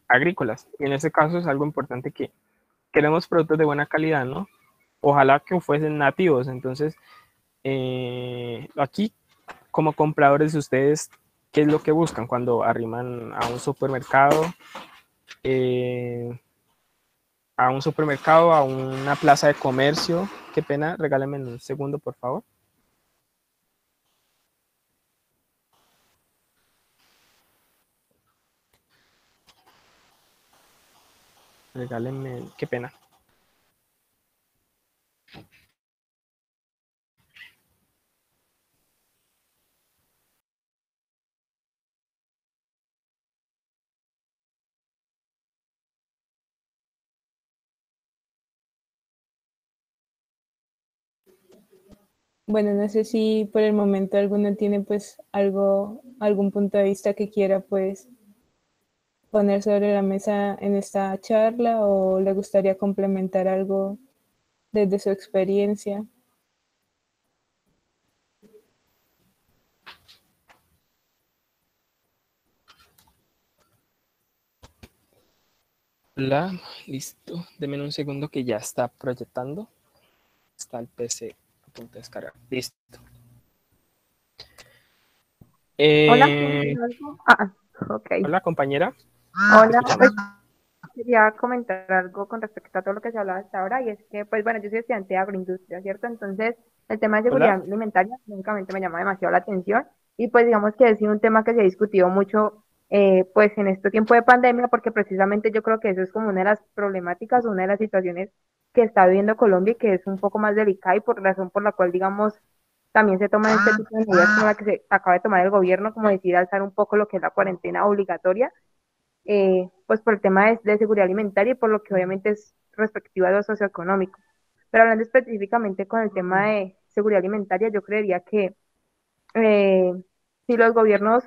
Speaker 2: agrícolas. Y en ese caso es algo importante que queremos productos de buena calidad, ¿no? Ojalá que fuesen nativos. Entonces, aquí, como compradores, ustedes, ¿qué es lo que buscan cuando arriman a un supermercado? a un supermercado, a una plaza de comercio. Qué pena, regálenme un segundo, por favor. Regálenme, qué pena.
Speaker 1: Bueno, no sé si por el momento alguno tiene pues algún punto de vista que quiera pues poner sobre la mesa en esta charla o le gustaría complementar algo desde su experiencia.
Speaker 2: Hola, listo. Denme un segundo que ya está proyectando. Está el PC a punto de descargar. Listo.
Speaker 11: Hola, ¿puedo decir algo? Ok.
Speaker 2: Hola, compañera. Te
Speaker 11: Hola,
Speaker 2: escuchamos.
Speaker 11: pues quería comentar algo con respecto a todo lo que se ha hablado hasta ahora, y es que, pues bueno, yo soy estudiante de agroindustria, ¿cierto? Entonces, el tema de
Speaker 2: Hola.
Speaker 11: seguridad alimentaria únicamente me llama demasiado la atención, y pues digamos que ha sido un tema que se ha discutido mucho, pues en este tiempo de pandemia, porque precisamente yo creo que eso es como una de las problemáticas, una de las situaciones que está viviendo Colombia y que es un poco más delicada, y por razón por la cual, digamos, también se toman este tipo de medidas como la que se acaba de tomar el gobierno, como decir alzar un poco lo que es la cuarentena obligatoria, pues por el tema de seguridad alimentaria y por lo que obviamente es respectivo a lo socioeconómico. Pero hablando específicamente con el tema de seguridad alimentaria, yo creería que eh, si los gobiernos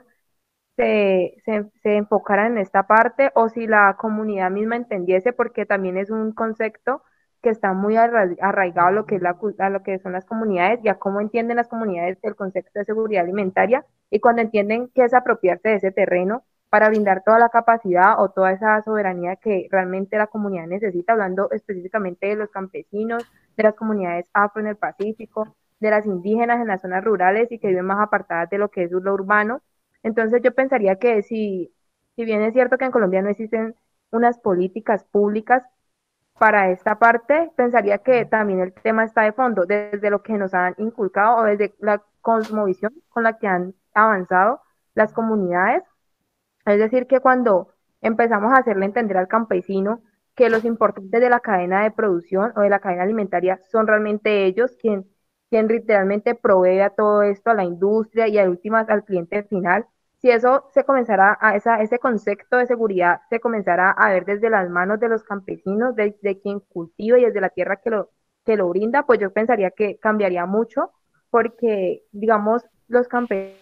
Speaker 11: se enfocaran en esta parte, o si la comunidad misma entendiese, porque también es un concepto que está muy arraigado a lo que, a lo que son las comunidades y a cómo entienden las comunidades el concepto de seguridad alimentaria, y cuando entienden que es apropiarse de ese terreno para brindar toda la capacidad o toda esa soberanía que realmente la comunidad necesita, hablando específicamente de los campesinos, de las comunidades afro en el Pacífico, de las indígenas en las zonas rurales y que viven más apartadas de lo que es lo urbano. Entonces yo pensaría que si bien es cierto que en Colombia no existen unas políticas públicas para esta parte, pensaría que también el tema está de fondo, desde lo que nos han inculcado o desde la cosmovisión con la que han avanzado las comunidades. Es decir, que cuando empezamos a hacerle entender al campesino que los importantes de la cadena de producción o de la cadena alimentaria son realmente ellos quien literalmente provee a todo esto, a la industria y al últimas al cliente final. Si eso se comenzara ese concepto de seguridad se comenzara a ver desde las manos de los campesinos, de quien cultiva y desde la tierra que lo brinda, pues yo pensaría que cambiaría mucho, porque digamos los campesinos,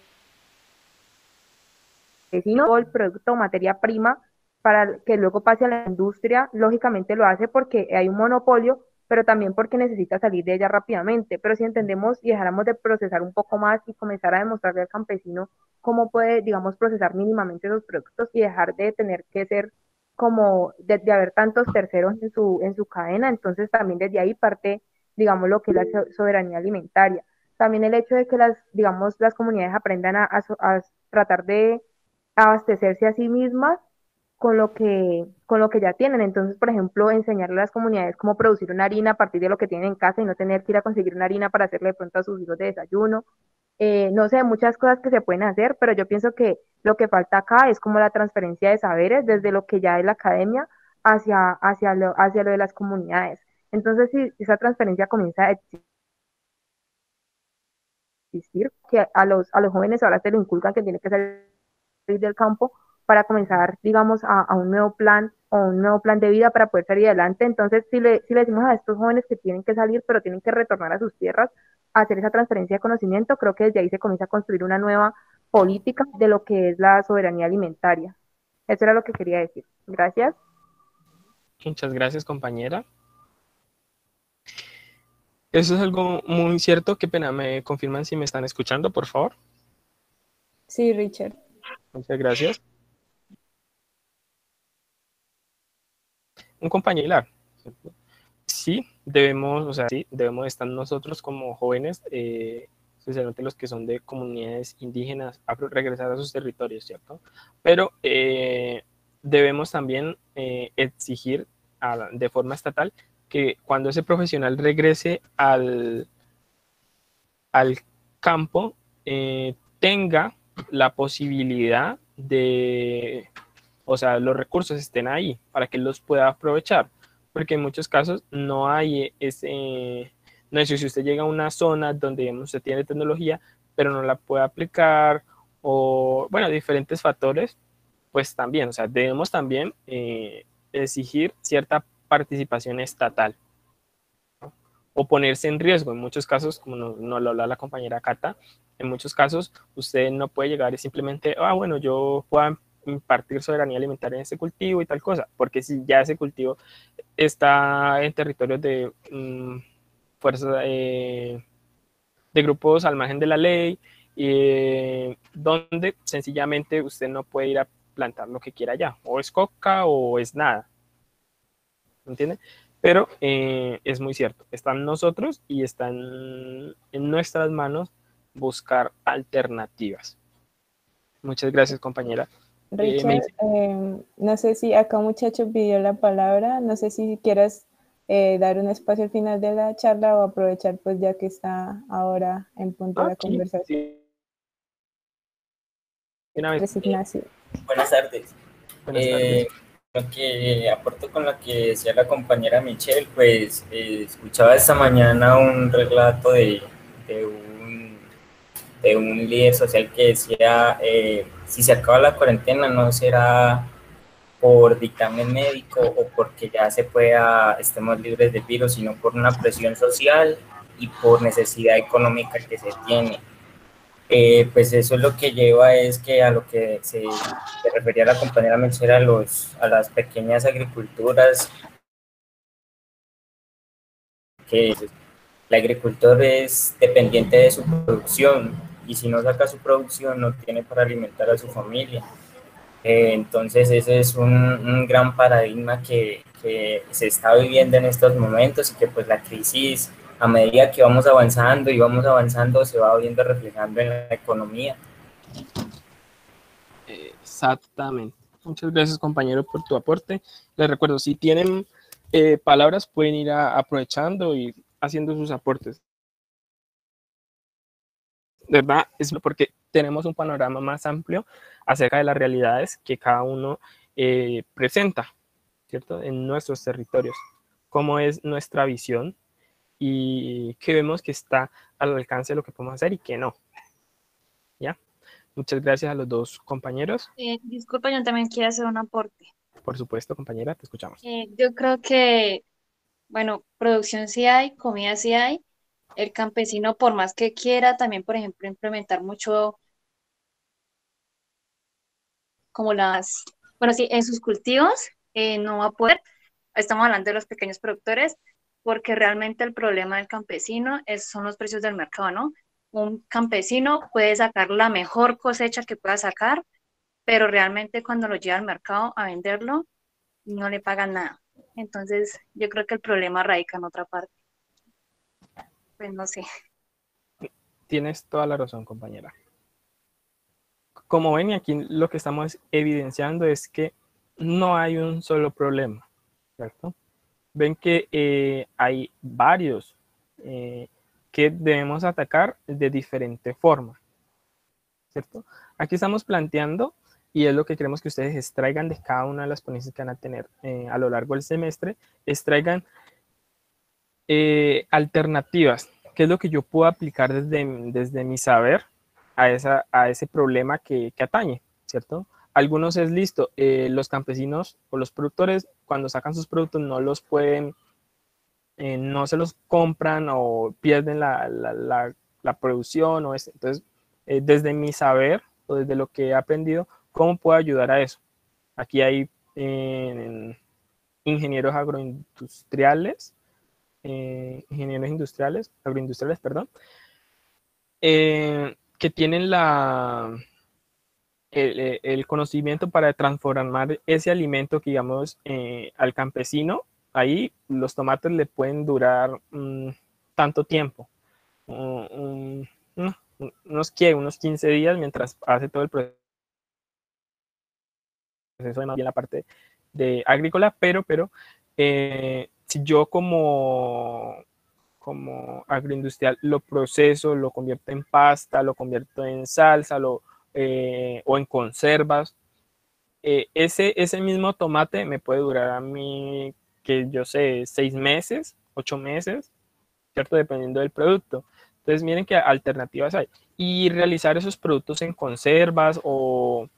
Speaker 11: todo el producto o materia prima para que luego pase a la industria, lógicamente lo hace porque hay un monopolio, pero también porque necesita salir de ella rápidamente. Pero si entendemos y dejáramos de procesar un poco más y comenzar a demostrarle al campesino cómo puede, digamos, procesar mínimamente esos productos y dejar de tener que ser como de haber tantos terceros en su cadena, entonces también desde ahí parte, digamos, lo que es la soberanía alimentaria. También el hecho de que digamos, las comunidades aprendan a tratar de abastecerse a sí mismas con lo que ya tienen. Entonces, por ejemplo, enseñarle a las comunidades cómo producir una harina a partir de lo que tienen en casa y no tener que ir a conseguir una harina para hacerle de pronto a sus hijos de desayuno. No sé, muchas cosas que se pueden hacer, pero yo pienso que lo que falta acá es como la transferencia de saberes desde lo que ya es la academia hacia lo de las comunidades. Entonces, si esa transferencia comienza a existir, que a los jóvenes ahora se les inculcan que tienen que salir del campo para comenzar, digamos, a un nuevo plan o un nuevo plan de vida para poder salir adelante. Entonces, si le decimos a estos jóvenes que tienen que salir, pero tienen que retornar a sus tierras, a hacer esa transferencia de conocimiento, creo que desde ahí se comienza a construir una nueva política de lo que es la soberanía alimentaria. Eso era lo que quería decir. Gracias.
Speaker 2: Muchas gracias, compañera. Eso es algo muy cierto. Qué pena, ¿me confirman si me están escuchando, por favor?
Speaker 1: Sí, Richard.
Speaker 2: Muchas gracias. Un compañero. Sí, debemos, o sea, sí, debemos estar nosotros como jóvenes, especialmente los que son de comunidades indígenas, a regresar a sus territorios, ¿cierto? Pero debemos también exigir de forma estatal, que cuando ese profesional regrese al campo, tenga la posibilidad de, o sea, los recursos estén ahí para que los pueda aprovechar, porque en muchos casos no hay no es si usted llega a una zona donde usted tiene tecnología, pero no la puede aplicar, o bueno, diferentes factores, pues también, o sea, debemos también exigir cierta participación estatal o ponerse en riesgo. En muchos casos, como nos lo habla la compañera Cata, en muchos casos usted no puede llegar y simplemente, bueno, yo puedo impartir soberanía alimentaria en ese cultivo y tal cosa, porque si ya ese cultivo está en territorios de fuerzas, de grupos al margen de la ley, donde sencillamente usted no puede ir a plantar lo que quiera allá, o es coca o es nada, ¿entiende? Pero es muy cierto, están nosotros y están en nuestras manos buscar alternativas. Muchas gracias, compañera.
Speaker 1: Richard, no sé si acá un muchacho pidió la palabra, no sé si quieras dar un espacio al final de la charla o aprovechar pues ya que está ahora en punto la conversación.
Speaker 2: Sí.
Speaker 1: Ignacio.
Speaker 12: Buenas tardes.
Speaker 2: Buenas tardes.
Speaker 12: Lo que aporto con lo que decía la compañera Michelle, pues escuchaba esta mañana un relato de un líder social que decía, si se acaba la cuarentena no será por dictamen médico o porque ya estemos libres de virus, sino por una presión social y por necesidad económica que se tiene. Pues eso es lo que lleva es que a lo que se refería la compañera Michelle, a las pequeñas agriculturas, que el agricultor es dependiente de su producción y si no saca su producción no tiene para alimentar a su familia. Entonces ese es un gran paradigma que se está viviendo en estos momentos y que pues la crisis, a medida que vamos avanzando se va viendo reflejando en la economía.
Speaker 2: Exactamente. Muchas gracias, compañero, por tu aporte. Les recuerdo, si tienen palabras, pueden ir aprovechando y haciendo sus aportes. De verdad, es porque tenemos un panorama más amplio acerca de las realidades que cada uno presenta, ¿cierto? En nuestros territorios, cómo es nuestra visión y qué vemos que está al alcance de lo que podemos hacer y qué no. ¿Ya? Muchas gracias a los dos compañeros.
Speaker 5: Disculpa, yo también quiero hacer un aporte.
Speaker 2: Por supuesto, compañera, te escuchamos.
Speaker 5: Yo creo que, bueno, producción sí hay, comida sí hay. El campesino, por más que quiera, también, por ejemplo, implementar mucho como bueno, sí, en sus cultivos, no va a poder. Estamos hablando de los pequeños productores, porque realmente el problema del campesino son los precios del mercado, ¿no? Un campesino puede sacar la mejor cosecha que pueda sacar, pero realmente cuando lo lleva al mercado a venderlo, no le pagan nada. Entonces, yo creo que el problema radica en otra parte. Pues no sé.
Speaker 2: Tienes toda la razón, compañera. Como ven, y aquí lo que estamos evidenciando es que no hay un solo problema, ¿cierto? Ven que hay varios que debemos atacar de diferente forma, ¿cierto? Aquí estamos planteando, y es lo que queremos que ustedes extraigan de cada una de las ponencias que van a tener a lo largo del semestre, extraigan alternativas, qué es lo que yo puedo aplicar desde mi saber a ese problema que atañe, ¿cierto? Algunos es listo, los campesinos o los productores cuando sacan sus productos no los pueden, no se los compran o pierden la producción o entonces desde mi saber o desde lo que he aprendido, ¿cómo puedo ayudar a eso? Aquí hay ingenieros agroindustriales, agroindustriales, perdón, que tienen el conocimiento para transformar ese alimento que digamos al campesino. Ahí los tomates le pueden durar tanto tiempo, unos 15 días mientras hace todo el proceso de más bien la parte de agrícola, pero si yo como agroindustrial lo proceso, lo convierto en pasta, lo convierto en salsa o en conservas, ese mismo tomate me puede durar a mí, que yo sé, 6 meses, 8 meses, ¿cierto? Dependiendo del producto. Entonces, miren qué alternativas hay. Y realizar esos productos en conservas o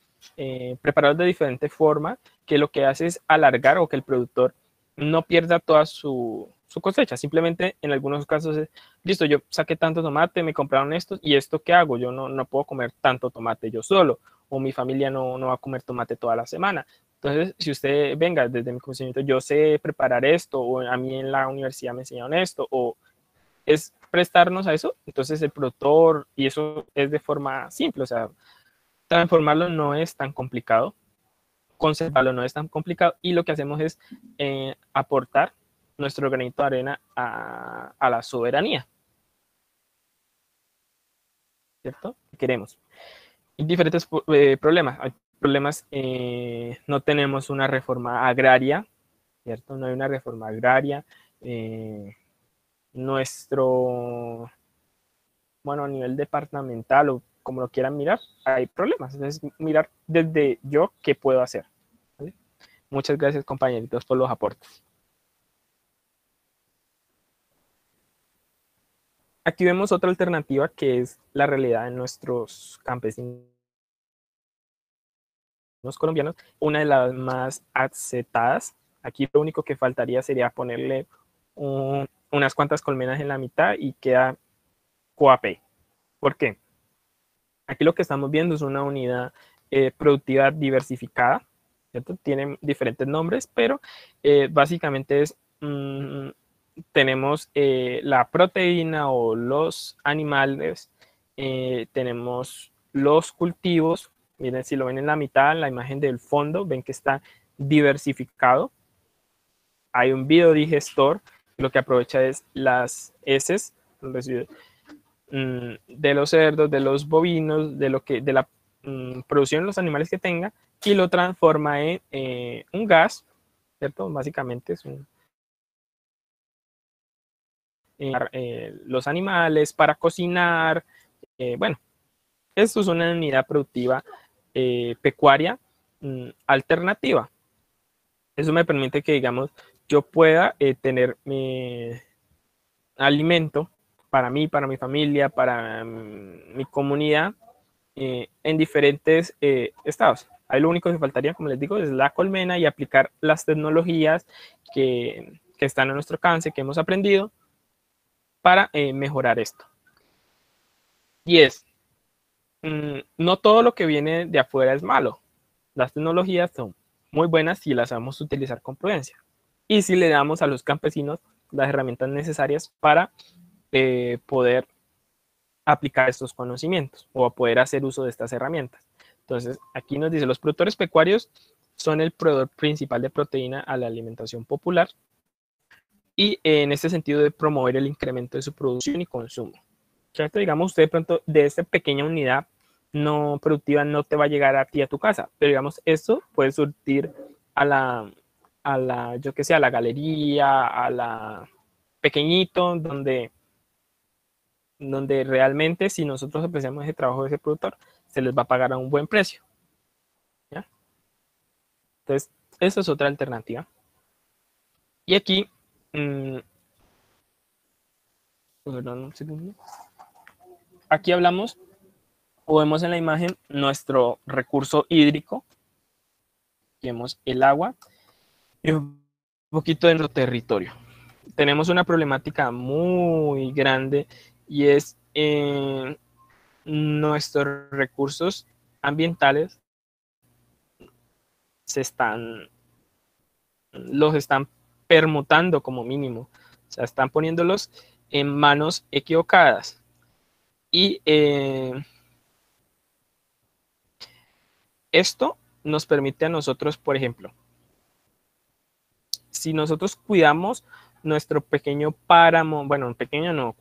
Speaker 2: preparados de diferente forma, que lo que hace es alargar o que el productor no pierda toda su cosecha. Simplemente en algunos casos es, listo, yo saqué tanto tomate, me compraron estos, ¿y esto qué hago? Yo no puedo comer tanto tomate yo solo, o mi familia no va a comer tomate toda la semana. Entonces, si usted venga desde mi conocimiento, yo sé preparar esto, o a mí en la universidad me enseñaron esto, o es prestarnos a eso, entonces el productor, y eso es de forma simple, o sea, transformarlo no es tan complicado, conservarlo no es tan complicado, y lo que hacemos es aportar nuestro granito de arena a la soberanía, ¿cierto? Queremos. Y diferentes problemas. Hay problemas, no tenemos una reforma agraria, ¿cierto? No hay una reforma agraria. Nuestro, bueno, a nivel departamental o como lo quieran mirar, hay problemas. Entonces, mirar desde yo qué puedo hacer. ¿Vale? Muchas gracias, compañeritos, por los aportes. Aquí vemos otra alternativa que es la realidad de nuestros campesinos colombianos, una de las más aceptadas. Aquí lo único que faltaría sería ponerle unas cuantas colmenas en la mitad y queda coapé. ¿Por qué? Aquí lo que estamos viendo es una unidad productiva diversificada, ¿cierto? Tienen diferentes nombres, pero básicamente es, tenemos la proteína o los animales, tenemos los cultivos. Miren, si lo ven en la mitad, en la imagen del fondo, ven que está diversificado. Hay un biodigestor, lo que aprovecha es las heces de los cerdos, de los bovinos, de la producción de los animales que tenga, y lo transforma en un gas, ¿cierto? Básicamente es los animales para cocinar. Bueno, esto es una unidad productiva pecuaria alternativa. Eso me permite que, digamos, yo pueda tener mi alimento para mí, para mi familia, para mi comunidad en diferentes estados. Ahí lo único que faltaría, como les digo, es la colmena y aplicar las tecnologías que están a nuestro alcance, que hemos aprendido para mejorar esto. Y no todo lo que viene de afuera es malo. Las tecnologías son muy buenas si las sabemos utilizar con prudencia. Y si le damos a los campesinos las herramientas necesarias para poder aplicar estos conocimientos o poder hacer uso de estas herramientas. Entonces, aquí nos dice, los productores pecuarios son el proveedor principal de proteína a la alimentación popular y en este sentido de promover el incremento de su producción y consumo. ¿Cierto? Digamos, usted de pronto de esta pequeña unidad no productiva no te va a llegar a ti a tu casa, pero digamos, esto puede surtir a la, yo que sé, a la galería, a la pequeñito, donde realmente si nosotros apreciamos ese trabajo de ese productor, se les va a pagar a un buen precio. ¿Ya? Entonces, esa es otra alternativa. Y aquí, perdón, un segundo. Aquí hablamos, o vemos en la imagen, nuestro recurso hídrico. Aquí vemos el agua y un poquito de nuestro territorio. Tenemos una problemática muy grande y es nuestros recursos ambientales los están permutando como mínimo, o sea, están poniéndolos en manos equivocadas. Y esto nos permite a nosotros, por ejemplo, si nosotros cuidamos nuestro pequeño páramo, bueno, pequeño no,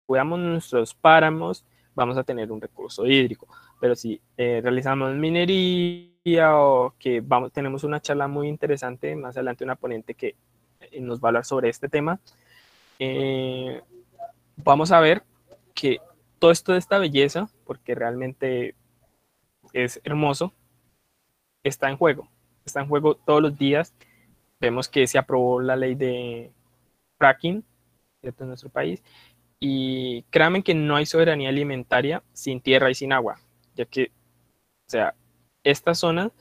Speaker 2: cuidamos nuestros páramos, vamos a tener un recurso hídrico. Pero si realizamos minería o que tenemos una charla muy interesante, más adelante una ponente que nos va a hablar sobre este tema. Vamos a ver que todo esto de esta belleza, porque realmente es hermoso, está en juego todos los días. Vemos que se aprobó la ley de fracking, ¿cierto?, en nuestro país, y créanme que no hay soberanía alimentaria sin tierra y sin agua, ya que, o sea, estas zonas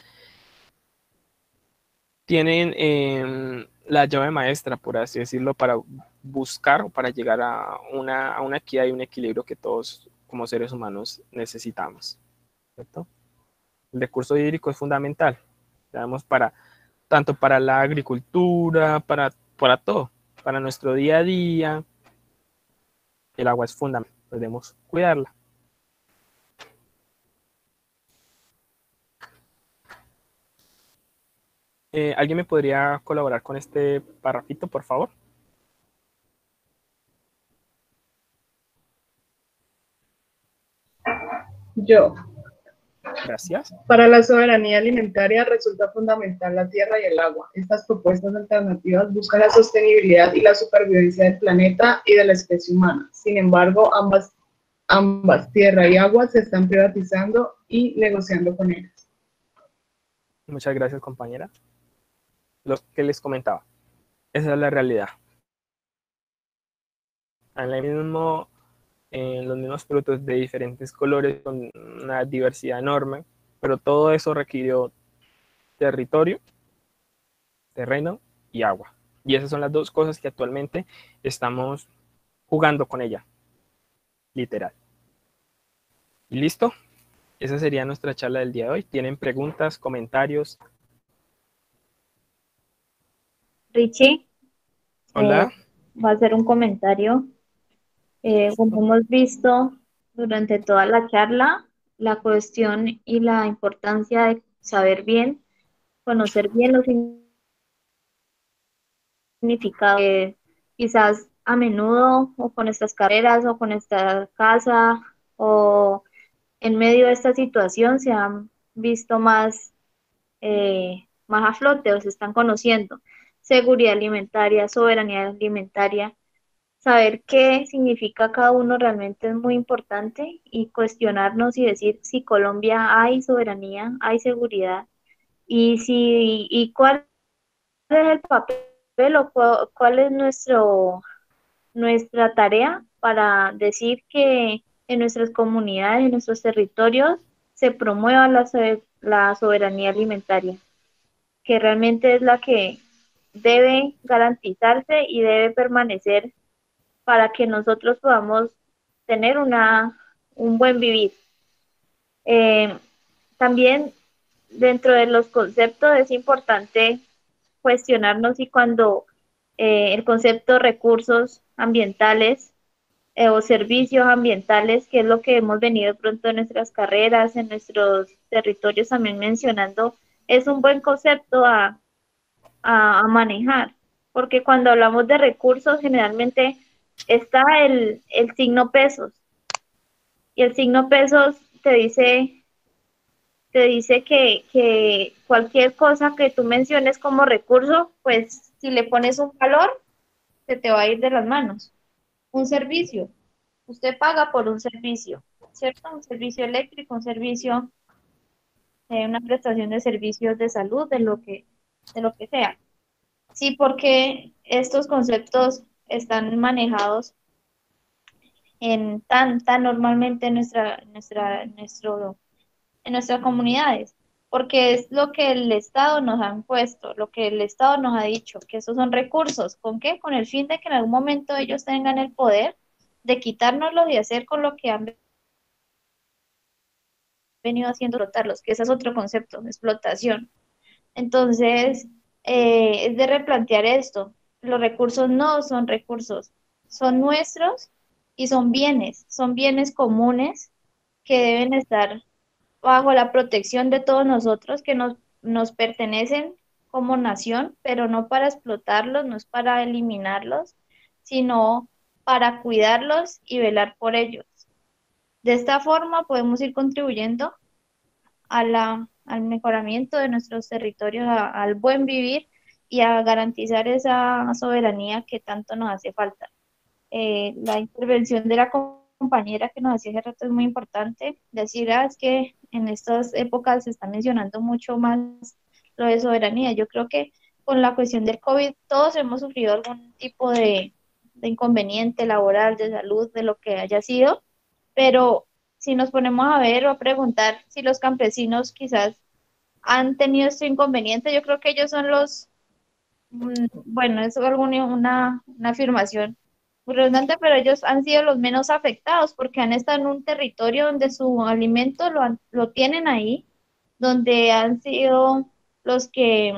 Speaker 2: tienen la llave maestra, por así decirlo, para buscar o para llegar a una equidad y un equilibrio que todos como seres humanos necesitamos, ¿cierto? El recurso hídrico es fundamental, digamos, tanto para la agricultura, para todo, para nuestro día a día. El agua es fundamental, debemos cuidarla. ¿Alguien me podría colaborar con este parrafito, por favor?
Speaker 13: Yo.
Speaker 2: Gracias.
Speaker 13: Para la soberanía alimentaria resulta fundamental la tierra y el agua. Estas propuestas alternativas buscan la sostenibilidad y la supervivencia del planeta y de la especie humana. Sin embargo, ambas, tierra y agua, se están privatizando y negociando con ellas.
Speaker 2: Muchas gracias, compañera. Lo que les comentaba, esa es la realidad. En los mismos frutos de diferentes colores, con una diversidad enorme, pero todo eso requirió territorio, terreno y agua. Y esas son las dos cosas que actualmente estamos jugando con ella, literal. ¿Y listo? Esa sería nuestra charla del día de hoy. ¿Tienen preguntas, comentarios?
Speaker 10: Richie,
Speaker 2: Hola.
Speaker 10: va a hacer un comentario. Como hemos visto durante toda la charla, la cuestión y la importancia de saber bien, conocer bien los significados, quizás a menudo o con nuestras carreras o con nuestra casa o en medio de esta situación se han visto más a flote o se están conociendo. Seguridad alimentaria, soberanía alimentaria, saber qué significa cada uno realmente es muy importante y cuestionarnos y decir si Colombia hay soberanía, hay seguridad y cuál es el papel o cuál es nuestra tarea para decir que en nuestras comunidades, en nuestros territorios, se promueva la soberanía alimentaria, que realmente es la que debe garantizarse y debe permanecer para que nosotros podamos tener un buen vivir. También dentro de los conceptos es importante cuestionarnos y cuando el concepto recursos ambientales o servicios ambientales, que es lo que hemos venido pronto en nuestras carreras, en nuestros territorios también mencionando, es un buen concepto a manejar, porque cuando hablamos de recursos generalmente está el signo pesos, y el signo pesos te dice que cualquier cosa que tú menciones como recurso, pues si le pones un valor, se te va a ir de las manos. Un servicio, usted paga por un servicio, ¿cierto? Un servicio eléctrico, un servicio, una prestación de servicios de salud, de lo que sea. Sí, porque estos conceptos están manejados tan normalmente en nuestras comunidades, porque es lo que el Estado nos ha impuesto, lo que el Estado nos ha dicho, que esos son recursos. ¿Con qué? Con el fin de que en algún momento ellos tengan el poder de quitárnoslos y hacer con lo que han venido haciendo explotarlos, que ese es otro concepto, explotación. Entonces, es de replantear esto. Los recursos no son recursos, son nuestros y son bienes comunes que deben estar bajo la protección de todos nosotros, que nos pertenecen como nación, pero no para explotarlos, no es para eliminarlos, sino para cuidarlos y velar por ellos. De esta forma podemos ir contribuyendo al mejoramiento de nuestros territorios, al buen vivir y a garantizar esa soberanía que tanto nos hace falta. La intervención de la compañera que nos hacía hace rato es muy importante. Decir, es que en estas épocas se está mencionando mucho más lo de soberanía. Yo creo que con la cuestión del COVID todos hemos sufrido algún tipo de inconveniente laboral, de salud, de lo que haya sido, pero si nos ponemos a ver o a preguntar si los campesinos quizás han tenido este inconveniente, yo creo que ellos son los, bueno, es una afirmación muy redundante, pero ellos han sido los menos afectados porque han estado en un territorio donde su alimento lo tienen ahí, donde han sido los que,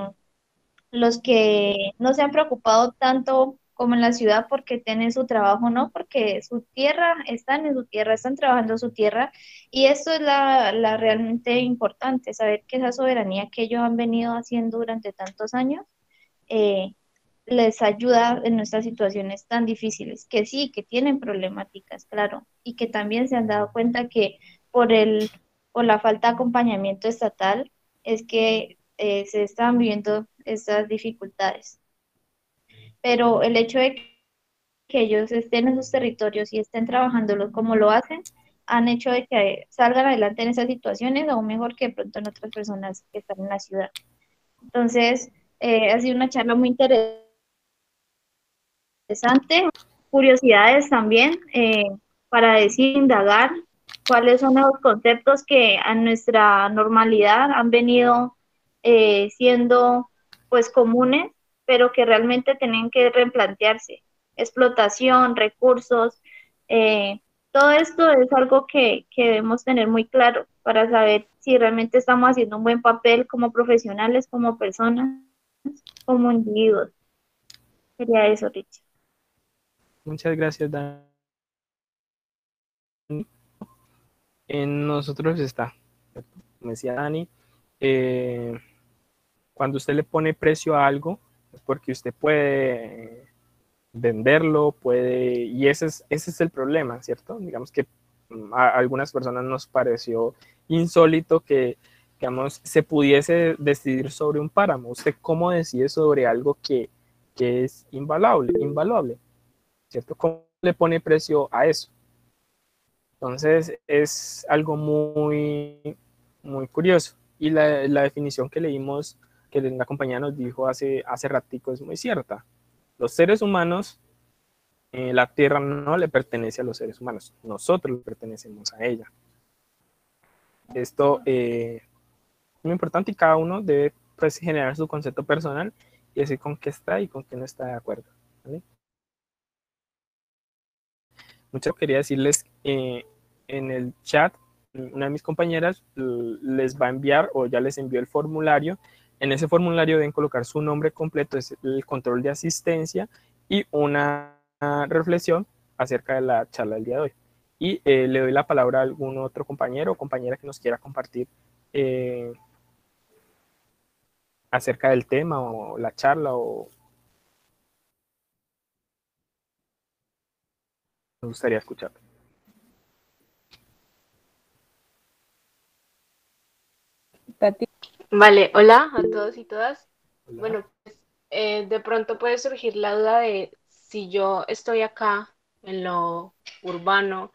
Speaker 10: los que no se han preocupado tanto como en la ciudad porque tienen su trabajo, no, porque su tierra, están en su tierra, están trabajando su tierra, y esto es la realmente importante, saber que esa soberanía que ellos han venido haciendo durante tantos años, eh, les ayuda en nuestras situaciones tan difíciles, que sí, que tienen problemáticas, claro, y que también se han dado cuenta que por por la falta de acompañamiento estatal es que se están viviendo estas dificultades. Pero el hecho de que ellos estén en sus territorios y estén trabajándolo como lo hacen, han hecho de que salgan adelante en esas situaciones, aún mejor que de pronto en otras personas que están en la ciudad. Entonces, ha sido una charla muy interesante, curiosidades también, para decir, indagar cuáles son los conceptos que a nuestra normalidad han venido siendo pues comunes, pero que realmente tienen que replantearse. Explotación, recursos, todo esto es algo que debemos tener muy claro para saber si realmente estamos haciendo un buen papel como profesionales, como personas, como individuos. Sería eso, Rich.
Speaker 2: Muchas gracias, Dani. En nosotros está, como decía Dani, cuando usted le pone precio a algo, es porque usted puede venderlo, y ese es el problema, ¿cierto? Digamos que a algunas personas nos pareció insólito que, digamos, se pudiese decidir sobre un páramo. ¿Usted cómo decide sobre algo que es invaluable, ¿cierto? ¿Cómo le pone precio a eso? Entonces es algo muy, muy curioso. Y la definición que leímos, que la compañía nos dijo hace ratico, es muy cierta. Los seres humanos, la tierra no le pertenece a los seres humanos, nosotros le pertenecemos a ella. Esto es muy importante y cada uno debe, pues, generar su concepto personal y decir con qué está y con qué no está de acuerdo, ¿vale? Mucho quería decirles, en el chat, una de mis compañeras les va a enviar o ya les envió el formulario. En ese formulario deben colocar su nombre completo, es el control de asistencia y una reflexión acerca de la charla del día de hoy. Y le doy la palabra a algún otro compañero o compañera que nos quiera compartir acerca del tema o la charla, o me gustaría escuchar.
Speaker 1: Tati.
Speaker 14: Vale, hola a todos y todas.
Speaker 2: Hola.
Speaker 14: Bueno, pues, de pronto puede surgir la duda de si yo estoy acá en lo urbano,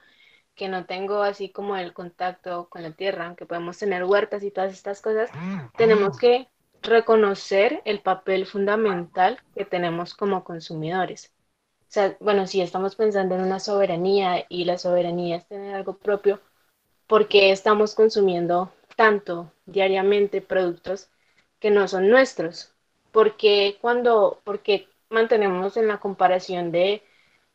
Speaker 14: que no tengo así como el contacto con la tierra, aunque podemos tener huertas y todas estas cosas, tenemos que reconocer el papel fundamental que tenemos como consumidores. O sea, bueno, si estamos pensando en una soberanía y la soberanía es tener algo propio, ¿por qué estamos consumiendo tanto diariamente productos que no son nuestros? Porque mantenemos en la comparación de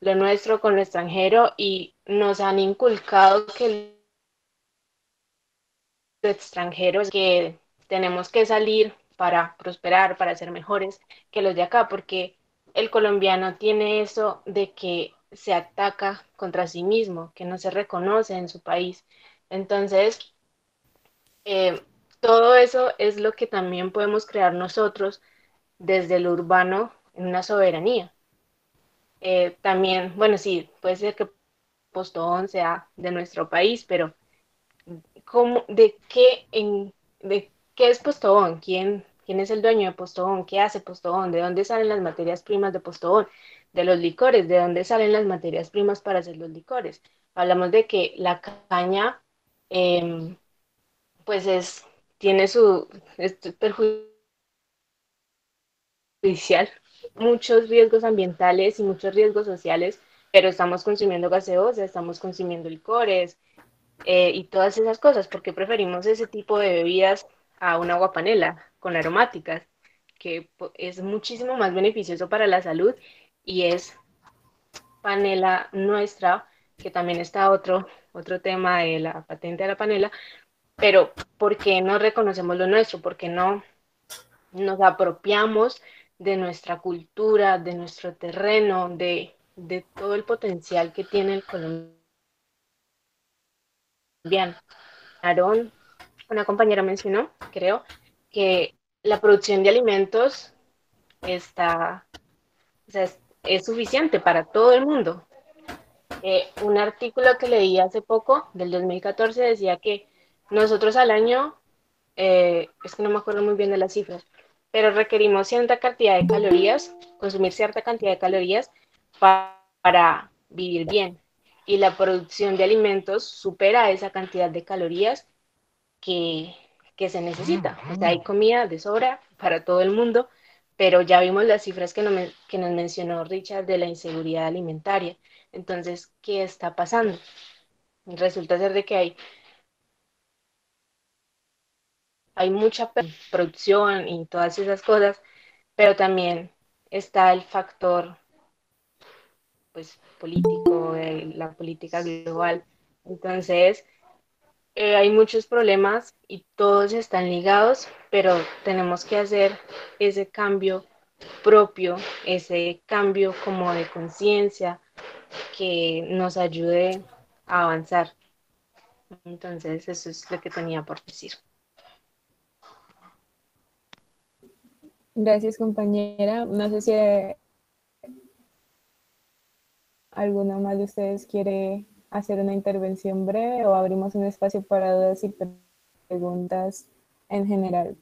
Speaker 14: lo nuestro con lo extranjero y nos han inculcado que lo extranjero es que tenemos que salir para prosperar, para ser mejores que los de acá, porque el colombiano tiene eso de que se ataca contra sí mismo, que no se reconoce en su país. Entonces, eh, todo eso es lo que también podemos crear nosotros desde lo urbano en una soberanía. También, bueno, sí, puede ser que Postobón sea de nuestro país, pero ¿de qué es Postobón? ¿Quién quién es el dueño de Postobón, qué hace Postobón, de dónde salen las materias primas de Postobón, de los licores, de dónde salen las materias primas para hacer los licores. Hablamos de que la caña, pues tiene es perjudicial, muchos riesgos ambientales y muchos riesgos sociales, pero estamos consumiendo gaseosa, estamos consumiendo licores, y todas esas cosas, porque preferimos ese tipo de bebidas a una agua panela con aromáticas, que es muchísimo más beneficioso para la salud y es panela nuestra, que también está otro tema de la patente de la panela, pero ¿por qué no reconocemos lo nuestro? ¿Por qué no nos apropiamos de nuestra cultura, de nuestro terreno, de todo el potencial que tiene el colombiano? Aarón, una compañera mencionó, creo, que la producción de alimentos o sea, es suficiente para todo el mundo. Un artículo que leí hace poco, del 2014, decía que nosotros al año, es que no me acuerdo muy bien de las cifras, pero requerimos cierta cantidad de calorías, consumir cierta cantidad de calorías para vivir bien. Y la producción de alimentos supera esa cantidad de calorías que, que se necesita. O sea, hay comida de sobra para todo el mundo, pero ya vimos las cifras que nos mencionó Richard de la inseguridad alimentaria. Entonces, ¿qué está pasando? Resulta ser de que hay mucha producción y todas esas cosas, pero también está el factor pues político, la política global. Entonces, hay muchos problemas y todos están ligados, pero tenemos que hacer ese cambio propio, ese cambio como de conciencia que nos ayude a avanzar. Entonces, eso es lo que tenía por decir.
Speaker 1: Gracias, compañera. No sé si alguno más de ustedes quiere hacer una intervención breve o abrimos un espacio para dudas y preguntas en general.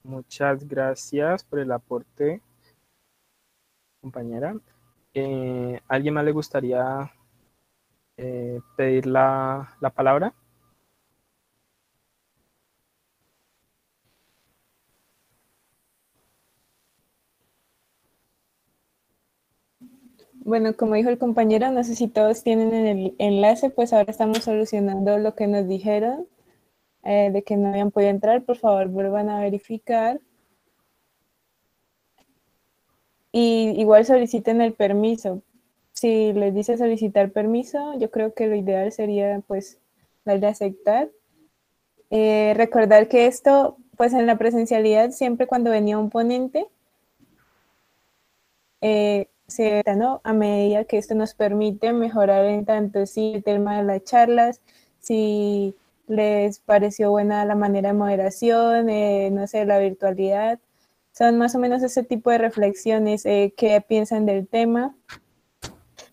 Speaker 2: Muchas gracias por el aporte, compañera. ¿Alguien más le gustaría pedir la palabra?
Speaker 1: Bueno, como dijo el compañero, no sé si todos tienen en el enlace, pues ahora estamos solucionando lo que nos dijeron de que no habían podido entrar. Por favor, vuelvan a verificar. Y igual soliciten el permiso. Si les dice solicitar permiso, yo creo que lo ideal sería pues darle a aceptar. Recordar que esto, pues en la presencialidad, siempre cuando venía un ponente, ¿no? A medida que esto nos permite mejorar en tanto sí el tema de las charlas, si les pareció buena la manera de moderación, no sé, la virtualidad, son más o menos ese tipo de reflexiones que piensan del tema.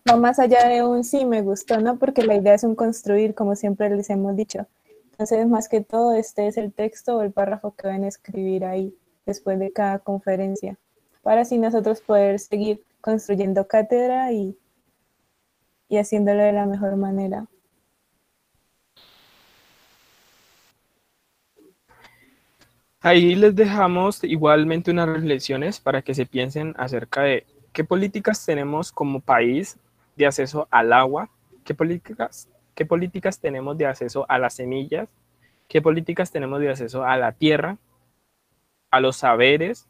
Speaker 1: Va más allá de un sí me gustó, ¿no? Porque la idea es un construir, como siempre les hemos dicho. Entonces, más que todo, este es el texto o el párrafo que van a escribir ahí después de cada conferencia, para así nosotros poder seguir construyendo cátedra y haciéndolo de la mejor manera.
Speaker 2: Ahí les dejamos igualmente unas reflexiones para que se piensen acerca de qué políticas tenemos como país de acceso al agua, qué políticas tenemos de acceso a las semillas, qué políticas tenemos de acceso a la tierra, a los saberes,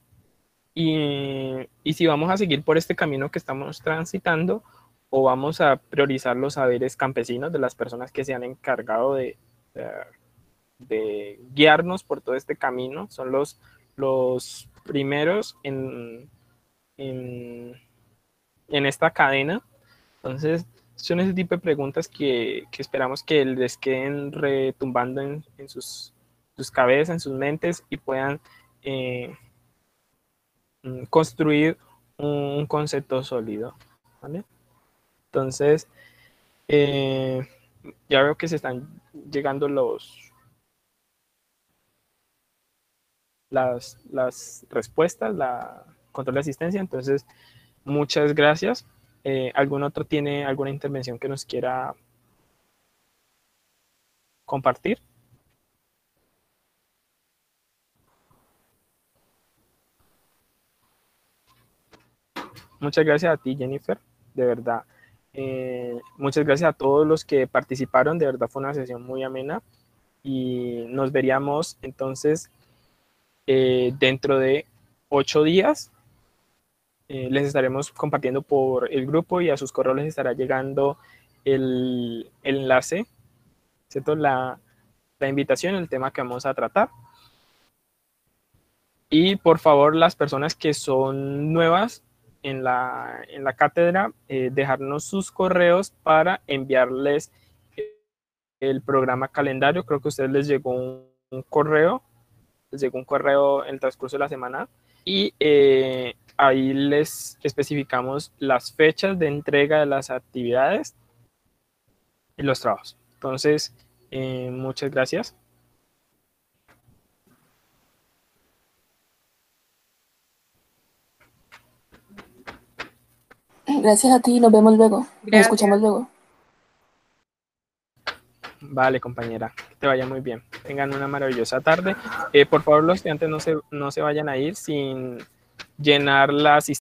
Speaker 2: y si vamos a seguir por este camino que estamos transitando o vamos a priorizar los saberes campesinos de las personas que se han encargado de guiarnos por todo este camino. Son los primeros en esta cadena. Entonces, son ese tipo de preguntas que esperamos que les queden retumbando en sus cabezas, en sus mentes, y puedan construir un concepto sólido, ¿vale? Entonces, ya veo que se están llegando las respuestas, la control de asistencia, entonces muchas gracias. ¿Algún otro tiene alguna intervención que nos quiera compartir? Muchas gracias a ti, Jennifer, de verdad. Muchas gracias a todos los que participaron, de verdad fue una sesión muy amena y nos veríamos entonces dentro de 8 días. Les estaremos compartiendo por el grupo y a sus correos les estará llegando el enlace, ¿cierto? La invitación, el tema que vamos a tratar. Y por favor, las personas que son nuevas en la cátedra, dejarnos sus correos para enviarles el programa calendario. Creo que a ustedes les llegó un correo, les llegó un correo en el transcurso de la semana y ahí les especificamos las fechas de entrega de las actividades y los trabajos. Entonces, muchas gracias.
Speaker 4: Gracias a ti, nos vemos luego. Nos escuchamos luego.
Speaker 2: Vale, compañera, que te vaya muy bien. Tengan una maravillosa tarde. Por favor, los estudiantes no se vayan a ir sin llenar la asistencia